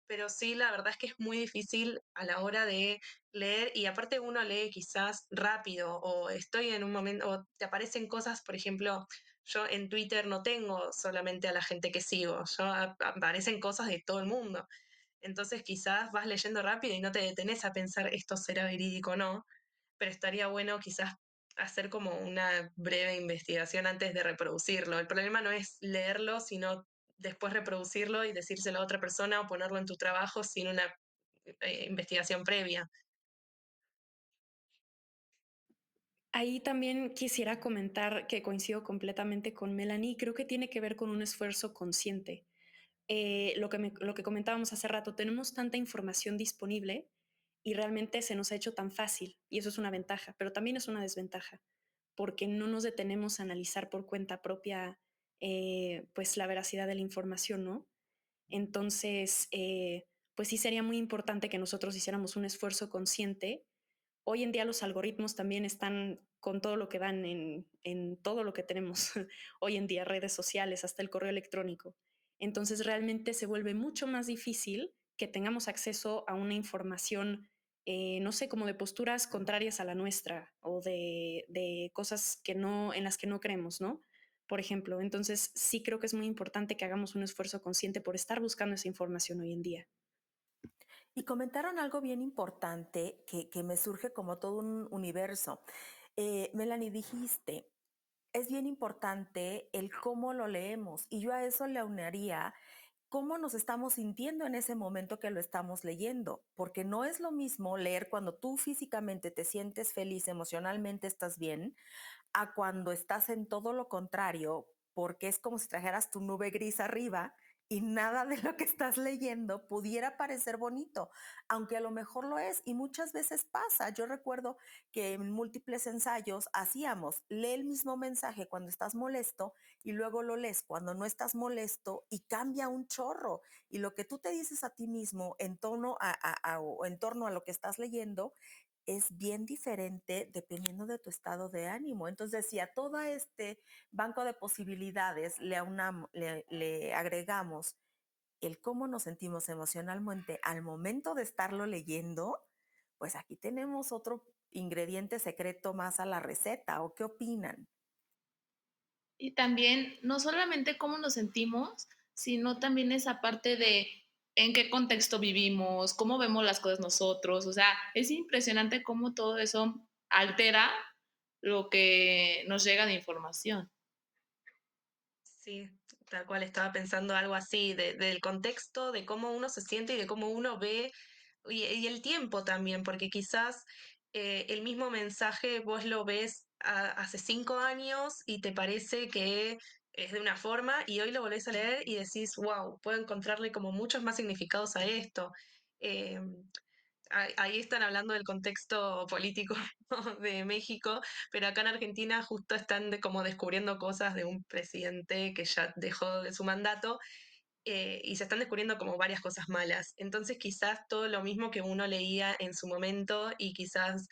Pero sí, la verdad es que es muy difícil a la hora de leer y aparte uno lee quizás rápido o estoy en un momento, o te aparecen cosas, por ejemplo, yo en Twitter no tengo solamente a la gente que sigo, aparecen cosas de todo el mundo. Entonces quizás vas leyendo rápido y no te detenés a pensar esto será verídico o no, pero estaría bueno quizás hacer como una breve investigación antes de reproducirlo. El problema no es leerlo, sino después reproducirlo y decírselo a otra persona o ponerlo en tu trabajo sin una investigación previa.
Ahí también quisiera comentar que coincido completamente con Melanie, creo que tiene que ver con un esfuerzo consciente. Lo que comentábamos hace rato, tenemos tanta información disponible y realmente se nos ha hecho tan fácil, y eso es una ventaja, pero también es una desventaja, porque no nos detenemos a analizar por cuenta propia pues la veracidad de la información, ¿no? Entonces, pues sí sería muy importante que nosotros hiciéramos un esfuerzo consciente. Hoy en día los algoritmos también están con todo lo que dan en todo lo que tenemos hoy en día, redes sociales, hasta el correo electrónico. Entonces realmente se vuelve mucho más difícil que tengamos acceso a una información, no sé, como de posturas contrarias a la nuestra o de cosas que no, en las que no creemos, ¿no? Por ejemplo, entonces sí creo que es muy importante que hagamos un esfuerzo consciente por estar buscando esa información hoy en día.
Y comentaron algo bien importante que me surge como todo un universo. Melanie, dijiste, es bien importante el cómo lo leemos y yo a eso le aunaría cómo nos estamos sintiendo en ese momento que lo estamos leyendo, porque no es lo mismo leer cuando tú físicamente te sientes feliz, emocionalmente estás bien, a cuando estás en todo lo contrario, porque es como si trajeras tu nube gris arriba y nada de lo que estás leyendo pudiera parecer bonito, aunque a lo mejor lo es y muchas veces pasa. Yo recuerdo que en múltiples ensayos hacíamos, lee el mismo mensaje cuando estás molesto y luego lo lees cuando no estás molesto y cambia un chorro. Y lo que tú te dices a ti mismo en tono o en torno a lo que estás leyendo es bien diferente dependiendo de tu estado de ánimo. Entonces, si a todo este banco de posibilidades le agregamos el cómo nos sentimos emocionalmente al momento de estarlo leyendo, pues aquí tenemos otro ingrediente secreto más a la receta. ¿O qué opinan?
Y también, no solamente cómo nos sentimos, sino también esa parte de en qué contexto vivimos, cómo vemos las cosas nosotros. O sea, es impresionante cómo todo eso altera lo que nos llega de información.
Sí, tal cual estaba pensando algo así, del contexto, de cómo uno se siente y de cómo uno ve, y el tiempo también, porque quizás el mismo mensaje vos lo ves hace 5 años y te parece que es de una forma y hoy lo volvés a leer y decís, wow, puedo encontrarle como muchos más significados a esto. Eh, ahí están hablando del contexto político de México, pero acá en Argentina justo están como descubriendo cosas de un presidente que ya dejó de su mandato y se están descubriendo como varias cosas malas. Entonces quizás todo lo mismo que uno leía en su momento y quizás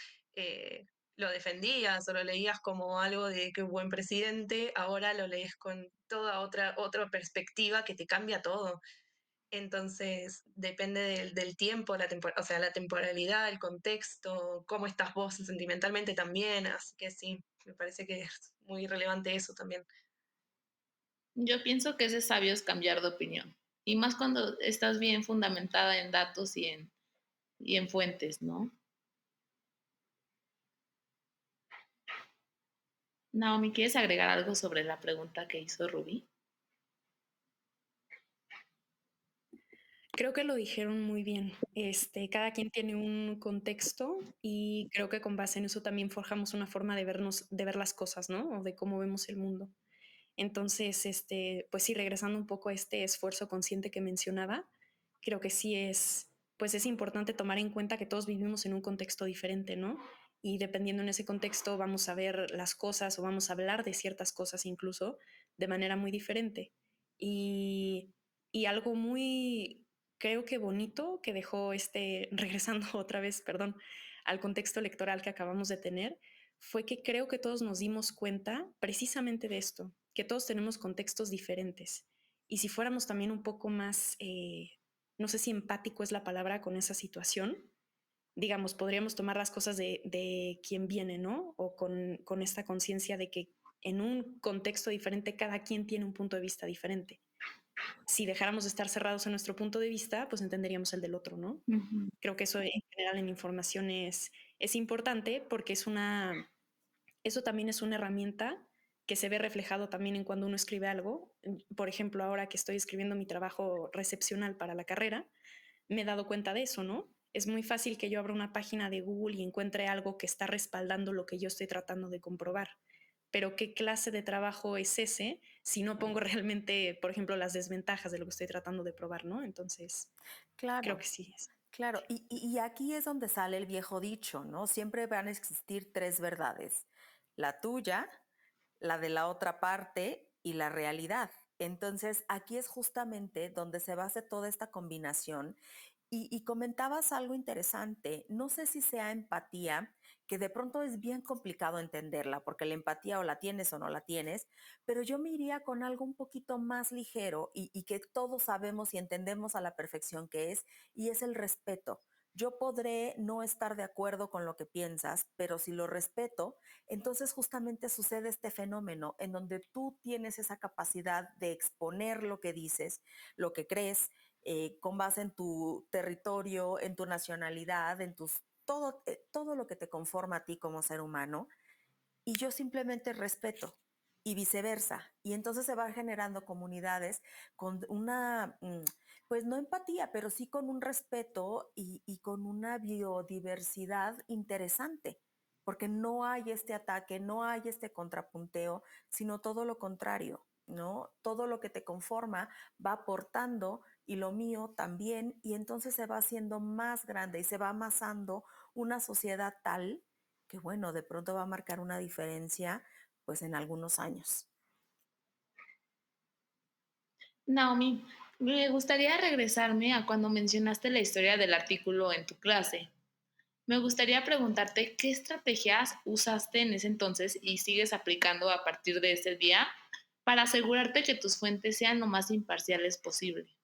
lo defendías o lo leías como algo de qué buen presidente, ahora lo lees con toda otra perspectiva que te cambia todo. Entonces, depende del tiempo, o sea, la temporalidad, el contexto, cómo estás vos sentimentalmente también. Así que sí, me parece que es muy relevante eso también.
Yo pienso que ese sabio es cambiar de opinión. Y más cuando estás bien fundamentada en datos y en y en fuentes, ¿no? Naomi, ¿quieres agregar algo sobre la pregunta que hizo Rubí?
Creo que lo dijeron muy bien. Cada quien tiene un contexto y creo que con base en eso también forjamos una forma de ver las cosas, ¿no? O de cómo vemos el mundo. Entonces, pues sí, regresando un poco a este esfuerzo consciente que mencionaba, creo que sí pues es importante tomar en cuenta que todos vivimos en un contexto diferente, ¿no? Y dependiendo en ese contexto vamos a ver las cosas o vamos a hablar de ciertas cosas incluso de manera muy diferente. Y, y algo muy, creo que bonito que dejó regresando otra vez, perdón, al contexto electoral que acabamos de tener, fue que creo que todos nos dimos cuenta precisamente de esto, que todos tenemos contextos diferentes. Y si fuéramos también un poco más, no sé si empático es la palabra con esa situación, digamos, podríamos tomar las cosas de quien viene, ¿no? O con esta conciencia de que en un contexto diferente cada quien tiene un punto de vista diferente. Si dejáramos de estar cerrados en nuestro punto de vista, pues entenderíamos el del otro, ¿no?
Ujú.
Creo que eso en general en información es importante porque eso también es una herramienta que se ve reflejado también en cuando uno escribe algo. Por ejemplo, ahora que estoy escribiendo mi trabajo recepcional para la carrera, me he dado cuenta de eso, ¿no? Es muy fácil que yo abra una página de Google y encuentre algo que está respaldando lo que yo estoy tratando de comprobar. Pero ¿qué clase de trabajo es ese si no pongo realmente, por ejemplo, las desventajas de lo que estoy tratando de probar, ¿no? Entonces, creo
Claro,
que sí.
claro. Y aquí es donde sale el viejo dicho, ¿no? Siempre van a existir tres verdades: la tuya, la de la otra parte y la realidad. Entonces, aquí es justamente donde se basa toda esta combinación. Y comentabas algo interesante. No sé si sea empatía, que de pronto es bien complicado entenderla, porque la empatía o la tienes o no la tienes, pero yo me iría con algo un poquito más ligero y que todos sabemos y entendemos a la perfección que es, y es el respeto. Yo podré no estar de acuerdo con lo que piensas, pero si lo respeto, entonces justamente sucede este fenómeno en donde tú tienes esa capacidad de exponer lo que dices, lo que crees, con base en tu territorio, en tu nacionalidad, en todo lo que te conforma a ti como ser humano, y yo simplemente respeto y viceversa. Y entonces se van generando comunidades con una, pues no empatía, pero sí con un respeto y con una biodiversidad interesante, porque no hay este ataque, no hay este contrapunteo, sino todo lo contrario, ¿no? Todo lo que te conforma va aportando y lo mío también, y entonces se va haciendo más grande y se va amasando una sociedad tal que bueno, de pronto va a marcar una diferencia pues en algunos años.
Naomi, me gustaría regresarme a cuando mencionaste la historia del artículo en tu clase. Me gustaría preguntarte qué estrategias usaste en ese entonces y sigues aplicando a partir de ese día para asegurarte que tus fuentes sean lo más imparciales posible.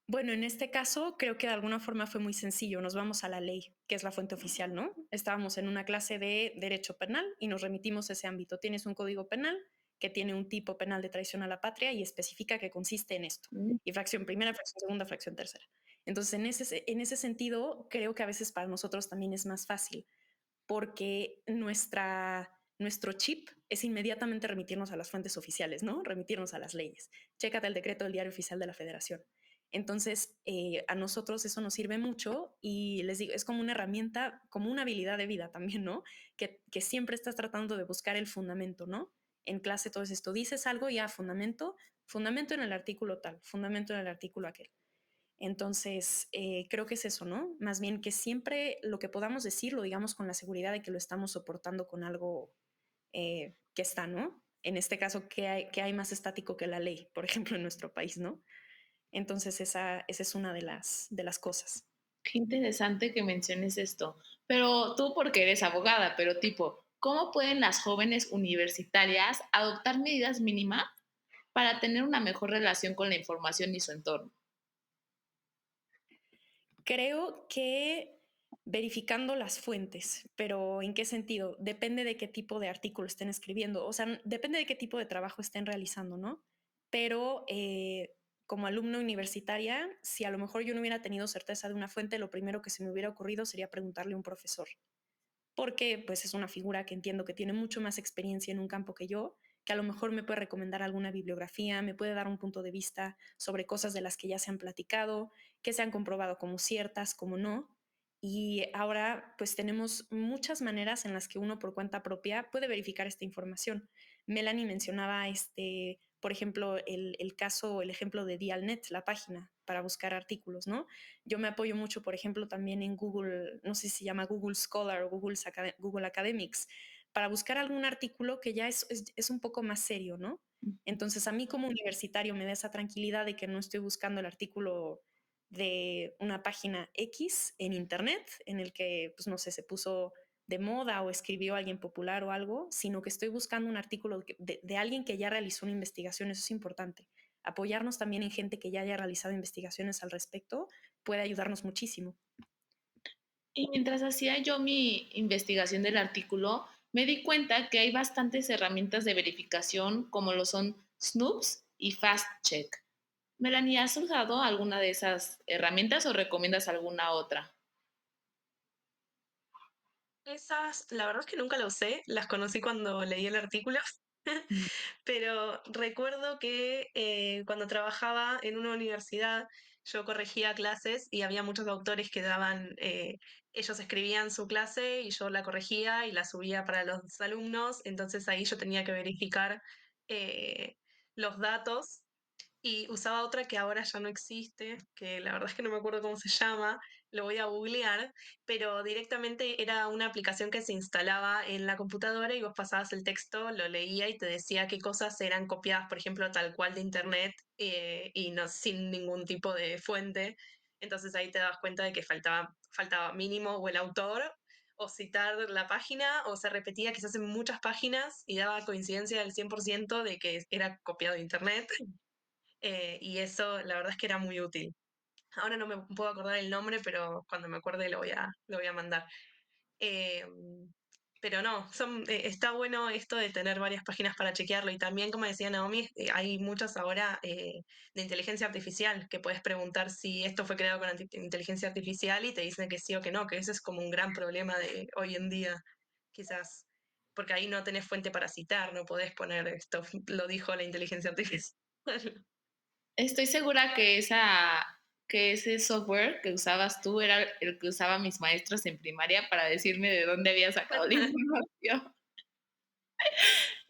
Bueno, en este caso creo que de alguna forma fue muy sencillo. Nos vamos a la ley, que es la fuente oficial, ¿no? Estábamos en una clase de derecho penal y nos remitimos a ese ámbito. Tienes un código penal que tiene un tipo penal de traición a la patria y especifica que consiste en esto.
Mm.
Y fracción primera, fracción segunda, fracción tercera. Entonces, en ese sentido, creo que a veces para nosotros también es más fácil porque nuestro chip es inmediatamente remitirnos a las fuentes oficiales, ¿no? Remitirnos a las leyes. Chécate el decreto del Diario Oficial de la Federación. Entonces, a nosotros eso nos sirve mucho y les digo, es como una herramienta, como una habilidad de vida también, ¿no? Que siempre estás tratando de buscar el fundamento, ¿no? En clase todo es esto, dices algo, ya fundamento en el artículo tal, fundamento en el artículo aquel. Entonces, creo que es eso, ¿no? Más bien que siempre lo que podamos decir lo digamos con la seguridad de que lo estamos soportando con algo que está, ¿no? En este caso, ¿qué hay más estático que la ley, por ejemplo, en nuestro país, ¿no? Entonces, esa es una de las cosas.
Qué interesante que menciones esto. Pero tú porque eres abogada, pero tipo, ¿cómo pueden las jóvenes universitarias adoptar medidas mínimas para tener una mejor relación con la información y su entorno?
Creo que verificando las fuentes, pero ¿en qué sentido? Depende de qué tipo de artículo estén escribiendo, o sea, depende de qué tipo de trabajo estén realizando, ¿no? Pero como alumna universitaria, si a lo mejor yo no hubiera tenido certeza de una fuente, lo primero que se me hubiera ocurrido sería preguntarle a un profesor, porque pues es una figura que entiendo que tiene mucho más experiencia en un campo que yo, que a lo mejor me puede recomendar alguna bibliografía, me puede dar un punto de vista sobre cosas de las que ya se han platicado, que se han comprobado como ciertas, como no. Y ahora pues tenemos muchas maneras en las que uno por cuenta propia puede verificar esta información. Melanie mencionaba por ejemplo, el caso, el ejemplo de Dialnet, la página para buscar artículos, ¿no? Yo me apoyo mucho, por ejemplo, también en Google, no sé si se llama Google Scholar o Google Academics, para buscar algún artículo que ya es un poco más serio, ¿no? Entonces, a mí como universitario me da esa tranquilidad de que no estoy buscando el artículo de una página X en Internet, en el que, pues no sé, se puso de moda o escribió alguien popular o algo, sino que estoy buscando un artículo de alguien que ya realizó una investigación. Eso es importante. Apoyarnos también en gente que ya haya realizado investigaciones al respecto puede ayudarnos muchísimo.
Y mientras hacía yo mi investigación del artículo, me di cuenta que hay bastantes herramientas de verificación como lo son Snoops y FastCheck. Melanie, ¿has usado alguna de esas herramientas o recomiendas alguna otra?
Esas, la verdad es que nunca la usé, las conocí cuando leí el artículo, pero recuerdo que cuando trabajaba en una universidad, yo corregía clases y había muchos autores que daban, ellos escribían su clase y yo la corregía y la subía para los alumnos, entonces ahí yo tenía que verificar eh, los datos y usaba otra que ahora ya no existe, que la verdad es que no me acuerdo cómo se llama, lo voy a googlear, pero directamente era una aplicación que se instalaba en la computadora y vos pasabas el texto, lo leía y te decía qué cosas eran copiadas, por ejemplo, tal cual de internet y no sin ningún tipo de fuente. Entonces ahí te dabas cuenta de que faltaba mínimo o el autor o citar la página o se repetía quizás en muchas páginas y daba coincidencia del 100% de que era copiado de internet. Y eso, la verdad es que era muy útil. Ahora no me puedo acordar el nombre, pero cuando me acuerde lo voy a mandar. Eh, pero no, está bueno esto de tener varias páginas para chequearlo. Y también, como decía Naomi, hay muchas ahora de inteligencia artificial que puedes preguntar si esto fue creado con inteligencia artificial y te dicen que sí o que no, que ese es como un gran problema de hoy en día, quizás. Porque ahí no tenés fuente para citar, no podés poner esto, lo dijo la inteligencia artificial.
Estoy segura que ese software que usabas tú era el que usaban mis maestros en primaria para decirme de dónde había sacado la información.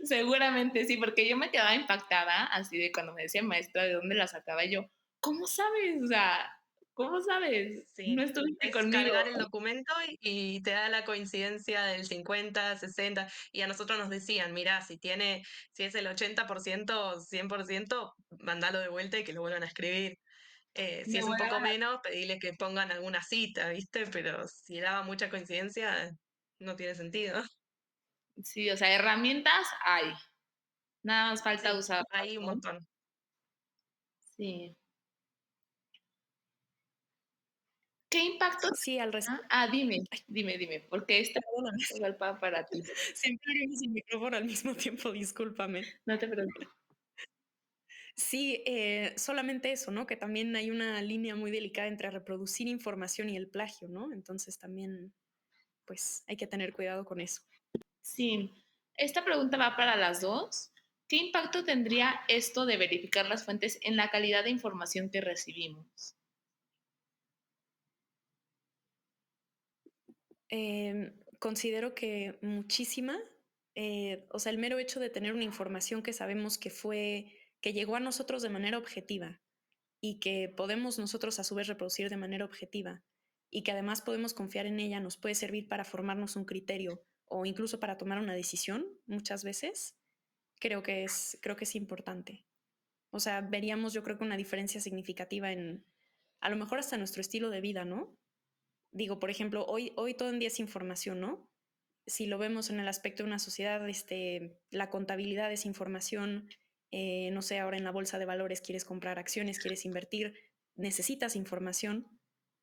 Seguramente sí, porque yo me quedaba impactada así de cuando me decía maestra de dónde la sacaba y yo, ¿cómo sabes? O sea, ¿cómo sabes? No
Sí,
estuviste
es
conmigo.
cargar el documento y te da la coincidencia del 50, 60, y a nosotros nos decían, mira, si es el 80%, 100%, mandalo de vuelta y que lo vuelvan a escribir. Si
Me
es un
vuelvo
poco menos, pedirle que pongan alguna cita, ¿viste? Pero si daba mucha coincidencia, no tiene sentido.
sí, o sea, herramientas hay, nada más falta
Sí,
usarlas,
hay un
¿no?
montón.
Sí. ¿Qué impacto
Sí, al
tenía?
respecto.
Dime, porque esta
Perdóname.
igual para ti.
Siempre abrimos el micrófono al mismo tiempo, discúlpame.
No te preocupes.
Sí, solamente eso, ¿no? Que también hay una línea muy delicada entre reproducir información y el plagio, ¿no? Entonces también, pues, hay que tener cuidado con eso.
Sí, esta pregunta va para las dos. ¿Qué impacto tendría esto de verificar las fuentes en la calidad de información que recibimos?
Considero que muchísima, o sea, el mero hecho de tener una información que sabemos que llegó a nosotros de manera objetiva y que podemos nosotros a su vez reproducir de manera objetiva y que además podemos confiar en ella, nos puede servir para formarnos un criterio o incluso para tomar una decisión muchas veces, creo que es importante. O sea, veríamos yo creo que una diferencia significativa en a lo mejor hasta nuestro estilo de vida, ¿no? Digo, por ejemplo, hoy todo en día es información, ¿no? Si lo vemos en el aspecto de una sociedad, la contabilidad es información, no sé, ahora en la bolsa de valores quieres comprar acciones, quieres invertir, necesitas información.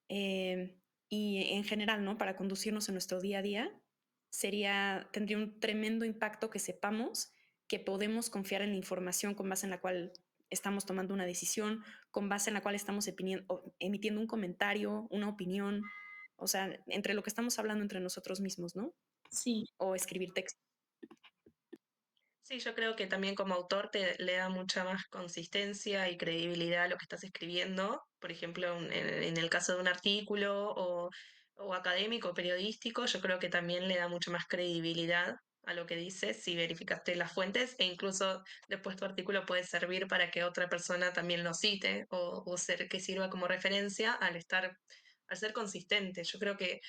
eh, y en general, ¿no? Para conducirnos en nuestro día a día, tendría un tremendo impacto que sepamos que podemos confiar en la información con base en la cual estamos tomando una decisión, con base en la cual estamos emitiendo un comentario, una opinión, o sea, entre lo que estamos hablando entre nosotros mismos, ¿no?
Sí.
O escribir texto.
Sí, yo creo que también como autor te le da mucha más consistencia y credibilidad a lo que estás escribiendo. Por ejemplo, en el caso de un artículo o académico, periodístico, yo creo que también le da mucha más credibilidad a lo que dices si verificaste las fuentes e incluso después tu artículo puede servir para que otra persona también lo cite o ser que sirva como referencia al ser consistente. Yo creo que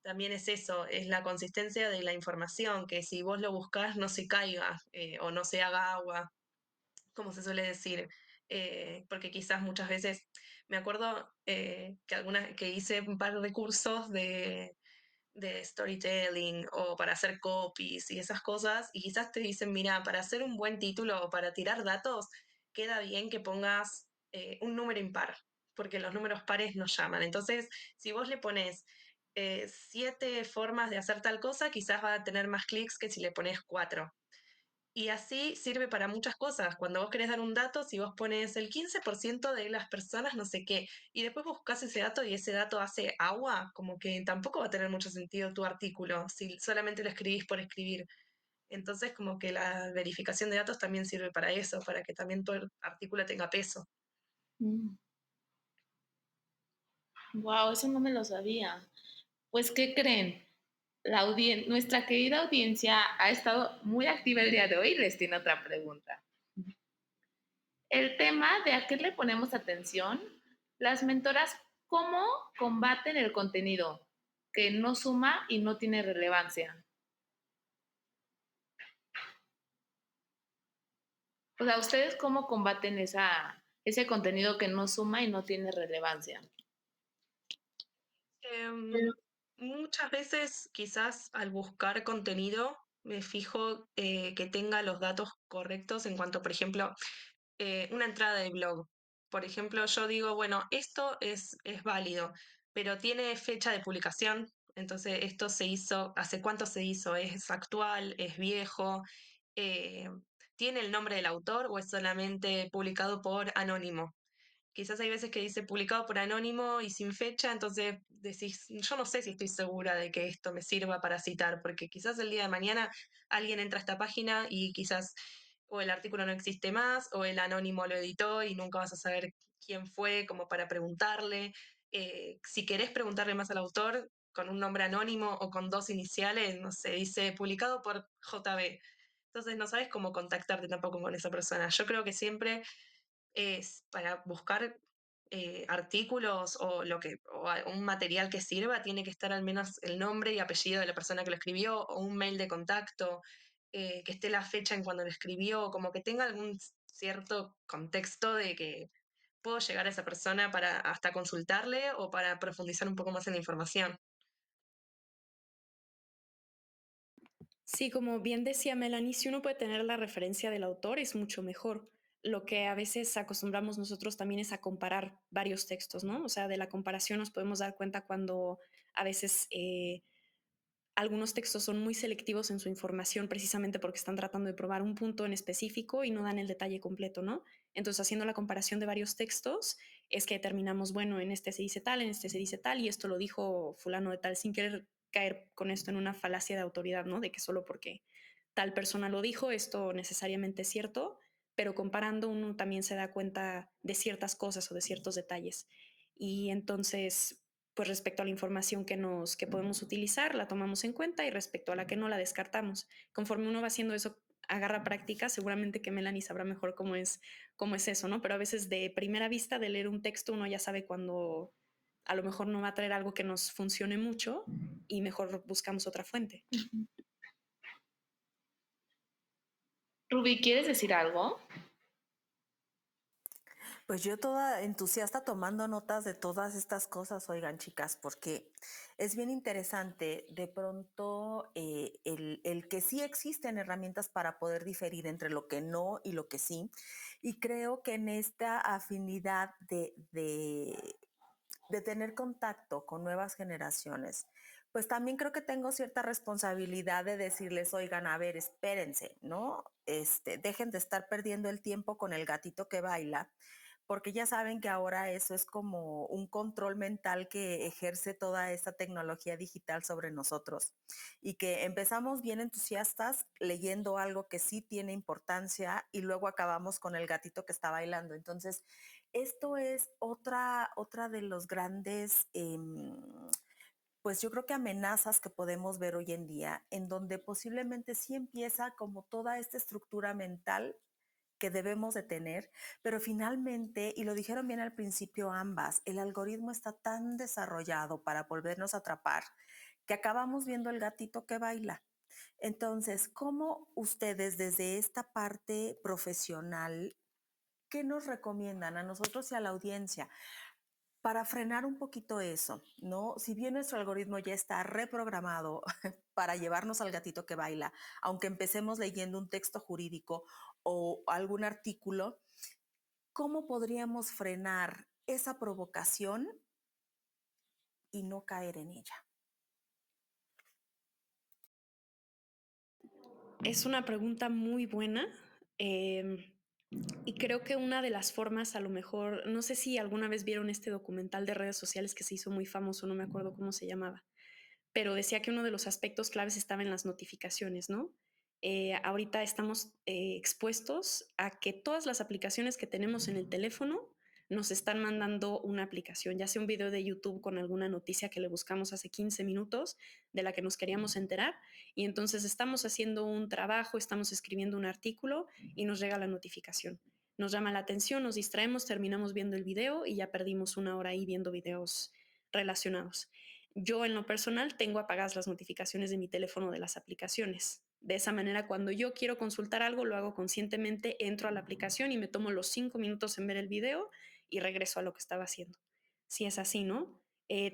también es eso, es la consistencia de la información, que si vos lo buscás no se caiga o no se haga agua, como se suele decir. Porque quizás muchas veces, me acuerdo que hice un par de cursos de storytelling o para hacer copies y esas cosas, y quizás te dicen, mira, para hacer un buen título o para tirar datos, queda bien que pongas un número impar, porque los números pares nos llaman. Entonces, si vos le pones 7 formas de hacer tal cosa, quizás va a tener más clics que si le pones 4. Y así sirve para muchas cosas. Cuando vos querés dar un dato, si vos pones el 15% de las personas, no sé qué, y después buscas ese dato y ese dato hace agua, como que tampoco va a tener mucho sentido tu artículo si solamente lo escribís por escribir. Entonces, como que la verificación de datos también sirve para eso, para que también tu artículo tenga peso.
Wow, eso no me lo sabía. Pues, ¿qué creen? Nuestra querida audiencia ha estado muy activa el día de hoy y les tiene otra pregunta. El tema de a qué le ponemos atención, las mentoras, ¿cómo combaten el contenido que no suma y no tiene relevancia? O sea, ¿ustedes cómo combaten ese contenido que no suma y no tiene relevancia?
Em, Muchas veces, quizás al buscar contenido, me fijo que tenga los datos correctos en cuanto, por ejemplo, una entrada de blog. Por ejemplo, yo digo, bueno, esto es válido, pero tiene fecha de publicación. Entonces, esto se hizo, ¿hace cuánto se hizo? ¿Es actual? ¿Es viejo? Eh, ¿Tiene el nombre del autor o es solamente publicado por anónimo? Quizás hay veces que dice publicado por anónimo y sin fecha, entonces decís, yo no sé si estoy segura de que esto me sirva para citar, porque quizás el día de mañana alguien entra a esta página y quizás o el artículo no existe más, o el anónimo lo editó y nunca vas a saber quién fue, como para preguntarle. Si querés preguntarle más al autor con un nombre anónimo o con 2 iniciales, no sé, dice publicado por JB. Entonces no sabes cómo contactarte tampoco con esa persona. Yo creo que siempre es para buscar artículos o un material que sirva, tiene que estar al menos el nombre y apellido de la persona que lo escribió o un mail de contacto, que esté la fecha en cuando lo escribió, como que tenga algún cierto contexto de que puedo llegar a esa persona para hasta consultarle o para profundizar un poco más en la información.
Sí, como bien decía Melanie, si uno puede tener la referencia del autor es mucho mejor. Lo que a veces acostumbramos nosotros también es a comparar varios textos, ¿no? O sea, de la comparación nos podemos dar cuenta cuando a veces algunos textos son muy selectivos en su información precisamente porque están tratando de probar un punto en específico y no dan el detalle completo, ¿no? Entonces, haciendo la comparación de varios textos, es que determinamos, bueno, en este se dice tal, en este se dice tal, y esto lo dijo fulano de tal, sin querer caer con esto en una falacia de autoridad, ¿no? De que solo porque tal persona lo dijo, esto necesariamente es cierto, pero comparando uno también se da cuenta de ciertas cosas o de ciertos detalles. Y entonces, pues respecto a la información que podemos utilizar, la tomamos en cuenta y respecto a la que no, la descartamos. Conforme uno va haciendo eso, agarra práctica, seguramente que Melanie sabrá mejor cómo es eso, ¿no? Pero a veces de primera vista, de leer un texto, uno ya sabe cuando a lo mejor no va a traer algo que nos funcione mucho y mejor buscamos otra fuente.
Ruby, ¿quieres decir algo?
Pues yo toda entusiasta tomando notas de todas estas cosas, oigan chicas, porque es bien interesante de pronto el que sí existen herramientas para poder diferir entre lo que no y lo que sí. Y creo que en esta afinidad de tener contacto con nuevas generaciones, pues también creo que tengo cierta responsabilidad de decirles, oigan, a ver, espérense, ¿no? Dejen de estar perdiendo el tiempo con el gatito que baila, porque ya saben que ahora eso es como un control mental que ejerce toda esta tecnología digital sobre nosotros y que empezamos bien entusiastas leyendo algo que sí tiene importancia y luego acabamos con el gatito que está bailando. Entonces, esto es otra de los grandes, pues yo creo que amenazas que podemos ver hoy en día, en donde posiblemente sí empieza como toda esta estructura mental que debemos de tener, pero finalmente, y lo dijeron bien al principio ambas, el algoritmo está tan desarrollado para volvernos a atrapar que acabamos viendo el gatito que baila. Entonces, ¿cómo ustedes desde esta parte profesional, qué nos recomiendan a nosotros y a la audiencia para frenar un poquito eso, ¿no? Si bien nuestro algoritmo ya está reprogramado para llevarnos al gatito que baila, aunque empecemos leyendo un texto jurídico o algún artículo, ¿cómo podríamos frenar esa provocación y no caer en ella?
Es una pregunta muy buena. Y creo que una de las formas, a lo mejor, no sé si alguna vez vieron este documental de redes sociales que se hizo muy famoso, no me acuerdo cómo se llamaba, pero decía que uno de los aspectos claves estaba en las notificaciones, ¿no? Ahorita estamos expuestos a que todas las aplicaciones que tenemos en el teléfono nos están mandando una aplicación, ya sea un video de YouTube con alguna noticia que le buscamos hace 15 minutos de la que nos queríamos enterar, y entonces estamos haciendo un trabajo, estamos escribiendo un artículo y nos llega la notificación. Nos llama la atención, nos distraemos, terminamos viendo el video y ya perdimos una hora ahí viendo videos relacionados. Yo en lo personal tengo apagadas las notificaciones de mi teléfono de las aplicaciones. De esa manera, cuando yo quiero consultar algo, lo hago conscientemente, entro a la aplicación y me tomo los 5 minutos en ver el video y regreso a lo que estaba haciendo. Si es así, ¿no?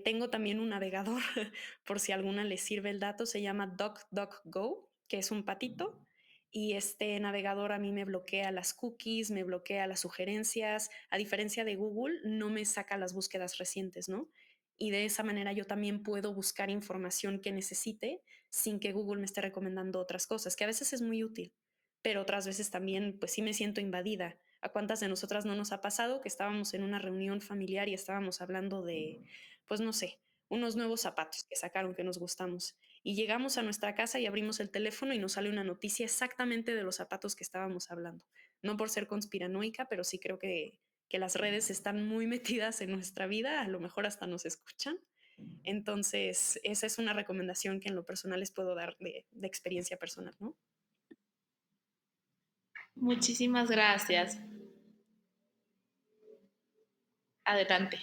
Tengo también un navegador, por si a alguna le sirve el dato, se llama DuckDuckGo, que es un patito, y este navegador a mí me bloquea las cookies, me bloquea las sugerencias, a diferencia de Google, no me saca las búsquedas recientes, ¿no? Y de esa manera yo también puedo buscar información que necesite sin que Google me esté recomendando otras cosas, que a veces es muy útil, pero otras veces también pues sí me siento invadida. ¿A cuántas de nosotras no nos ha pasado que estábamos en una reunión familiar y estábamos hablando de, pues no sé, unos nuevos zapatos que sacaron que nos gustamos? Y llegamos a nuestra casa y abrimos el teléfono y nos sale una noticia exactamente de los zapatos que estábamos hablando. No por ser conspiranoica, pero sí creo que las redes están muy metidas en nuestra vida, a lo mejor hasta nos escuchan. Entonces, esa es una recomendación que en lo personal les puedo dar de experiencia personal, ¿no?
Muchísimas gracias. Adelante.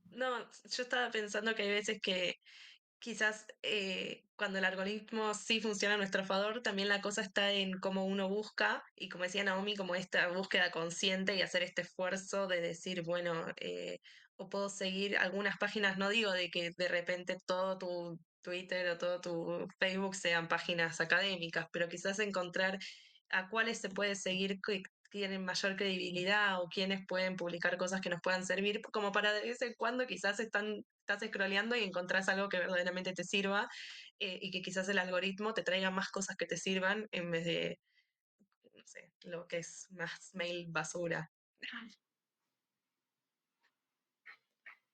No, yo estaba pensando que hay veces que quizás cuando el algoritmo sí funciona a nuestro favor, también la cosa está en cómo uno busca y como decía Naomi, como esta búsqueda consciente y hacer este esfuerzo de decir, bueno, o puedo seguir algunas páginas, no digo de que de repente todo tu Twitter o todo tu Facebook sean páginas académicas, pero quizás encontrar a cuáles se puede seguir que tienen mayor credibilidad o quienes pueden publicar cosas que nos puedan servir, como para de vez en cuando quizás estás scrolleando y encontrás algo que verdaderamente te sirva y que quizás el algoritmo te traiga más cosas que te sirvan en vez de, no sé, lo que es más mail basura.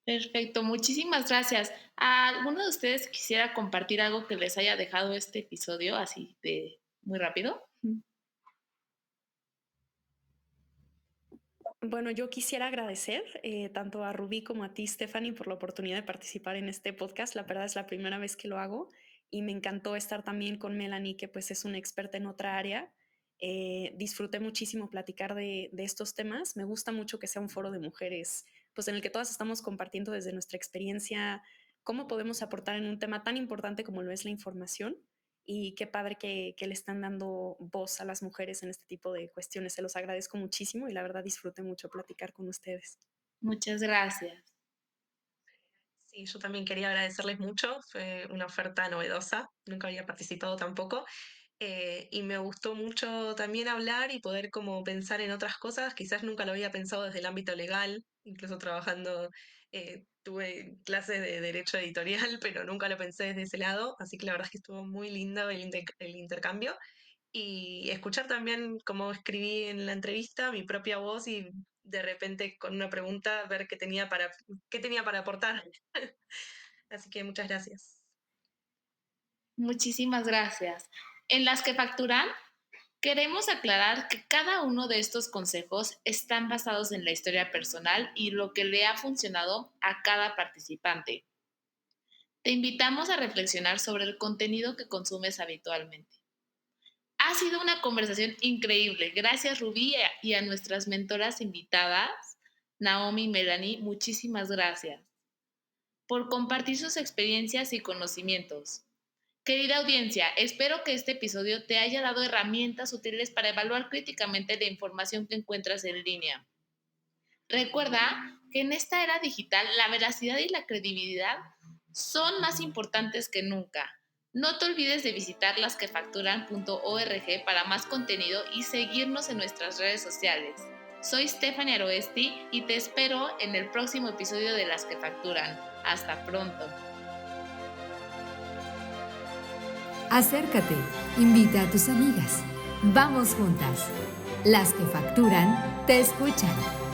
Perfecto, muchísimas gracias. ¿Alguno de ustedes quisiera compartir algo que les haya dejado este episodio así de muy rápido?
Bueno, yo quisiera agradecer tanto a Rubí como a ti, Stephanie, por la oportunidad de participar en este podcast. La verdad es la primera vez que lo hago y me encantó estar también con Melanie, que pues es una experta en otra área. Disfruté muchísimo platicar de estos temas. Me gusta mucho que sea un foro de mujeres, pues en el que todas estamos compartiendo desde nuestra experiencia cómo podemos aportar en un tema tan importante como lo es la información. Y qué padre que le están dando voz a las mujeres en este tipo de cuestiones. Se los agradezco muchísimo y la verdad disfruté mucho platicar con ustedes.
Muchas gracias.
Sí, yo también quería agradecerles mucho, fue una oferta novedosa, nunca había participado tampoco. y me gustó mucho también hablar y poder como pensar en otras cosas. Quizás nunca lo había pensado desde el ámbito legal, incluso trabajando, tuve clases de derecho editorial, pero nunca lo pensé desde ese lado, así que la verdad es que estuvo muy lindo el intercambio. Y escuchar también, como escribí en la entrevista, mi propia voz y de repente con una pregunta ver qué tenía para aportar. Así que muchas gracias.
Muchísimas gracias. En Las que Facturan, queremos aclarar que cada uno de estos consejos están basados en la historia personal y lo que le ha funcionado a cada participante. Te invitamos a reflexionar sobre el contenido que consumes habitualmente. Ha sido una conversación increíble. Gracias, Rubí, y a nuestras mentoras invitadas, Naomi y Melanie, muchísimas gracias por compartir sus experiencias y conocimientos. Querida audiencia, espero que este episodio te haya dado herramientas útiles para evaluar críticamente la información que encuentras en línea. Recuerda que en esta era digital la veracidad y la credibilidad son más importantes que nunca. No te olvides de visitar lasquefacturan.org para más contenido y seguirnos en nuestras redes sociales. Soy Stephanie Aroesti y te espero en el próximo episodio de Las que Facturan. Hasta pronto.
Acércate, invita a tus amigas. Vamos juntas. Las que facturan, te escuchan.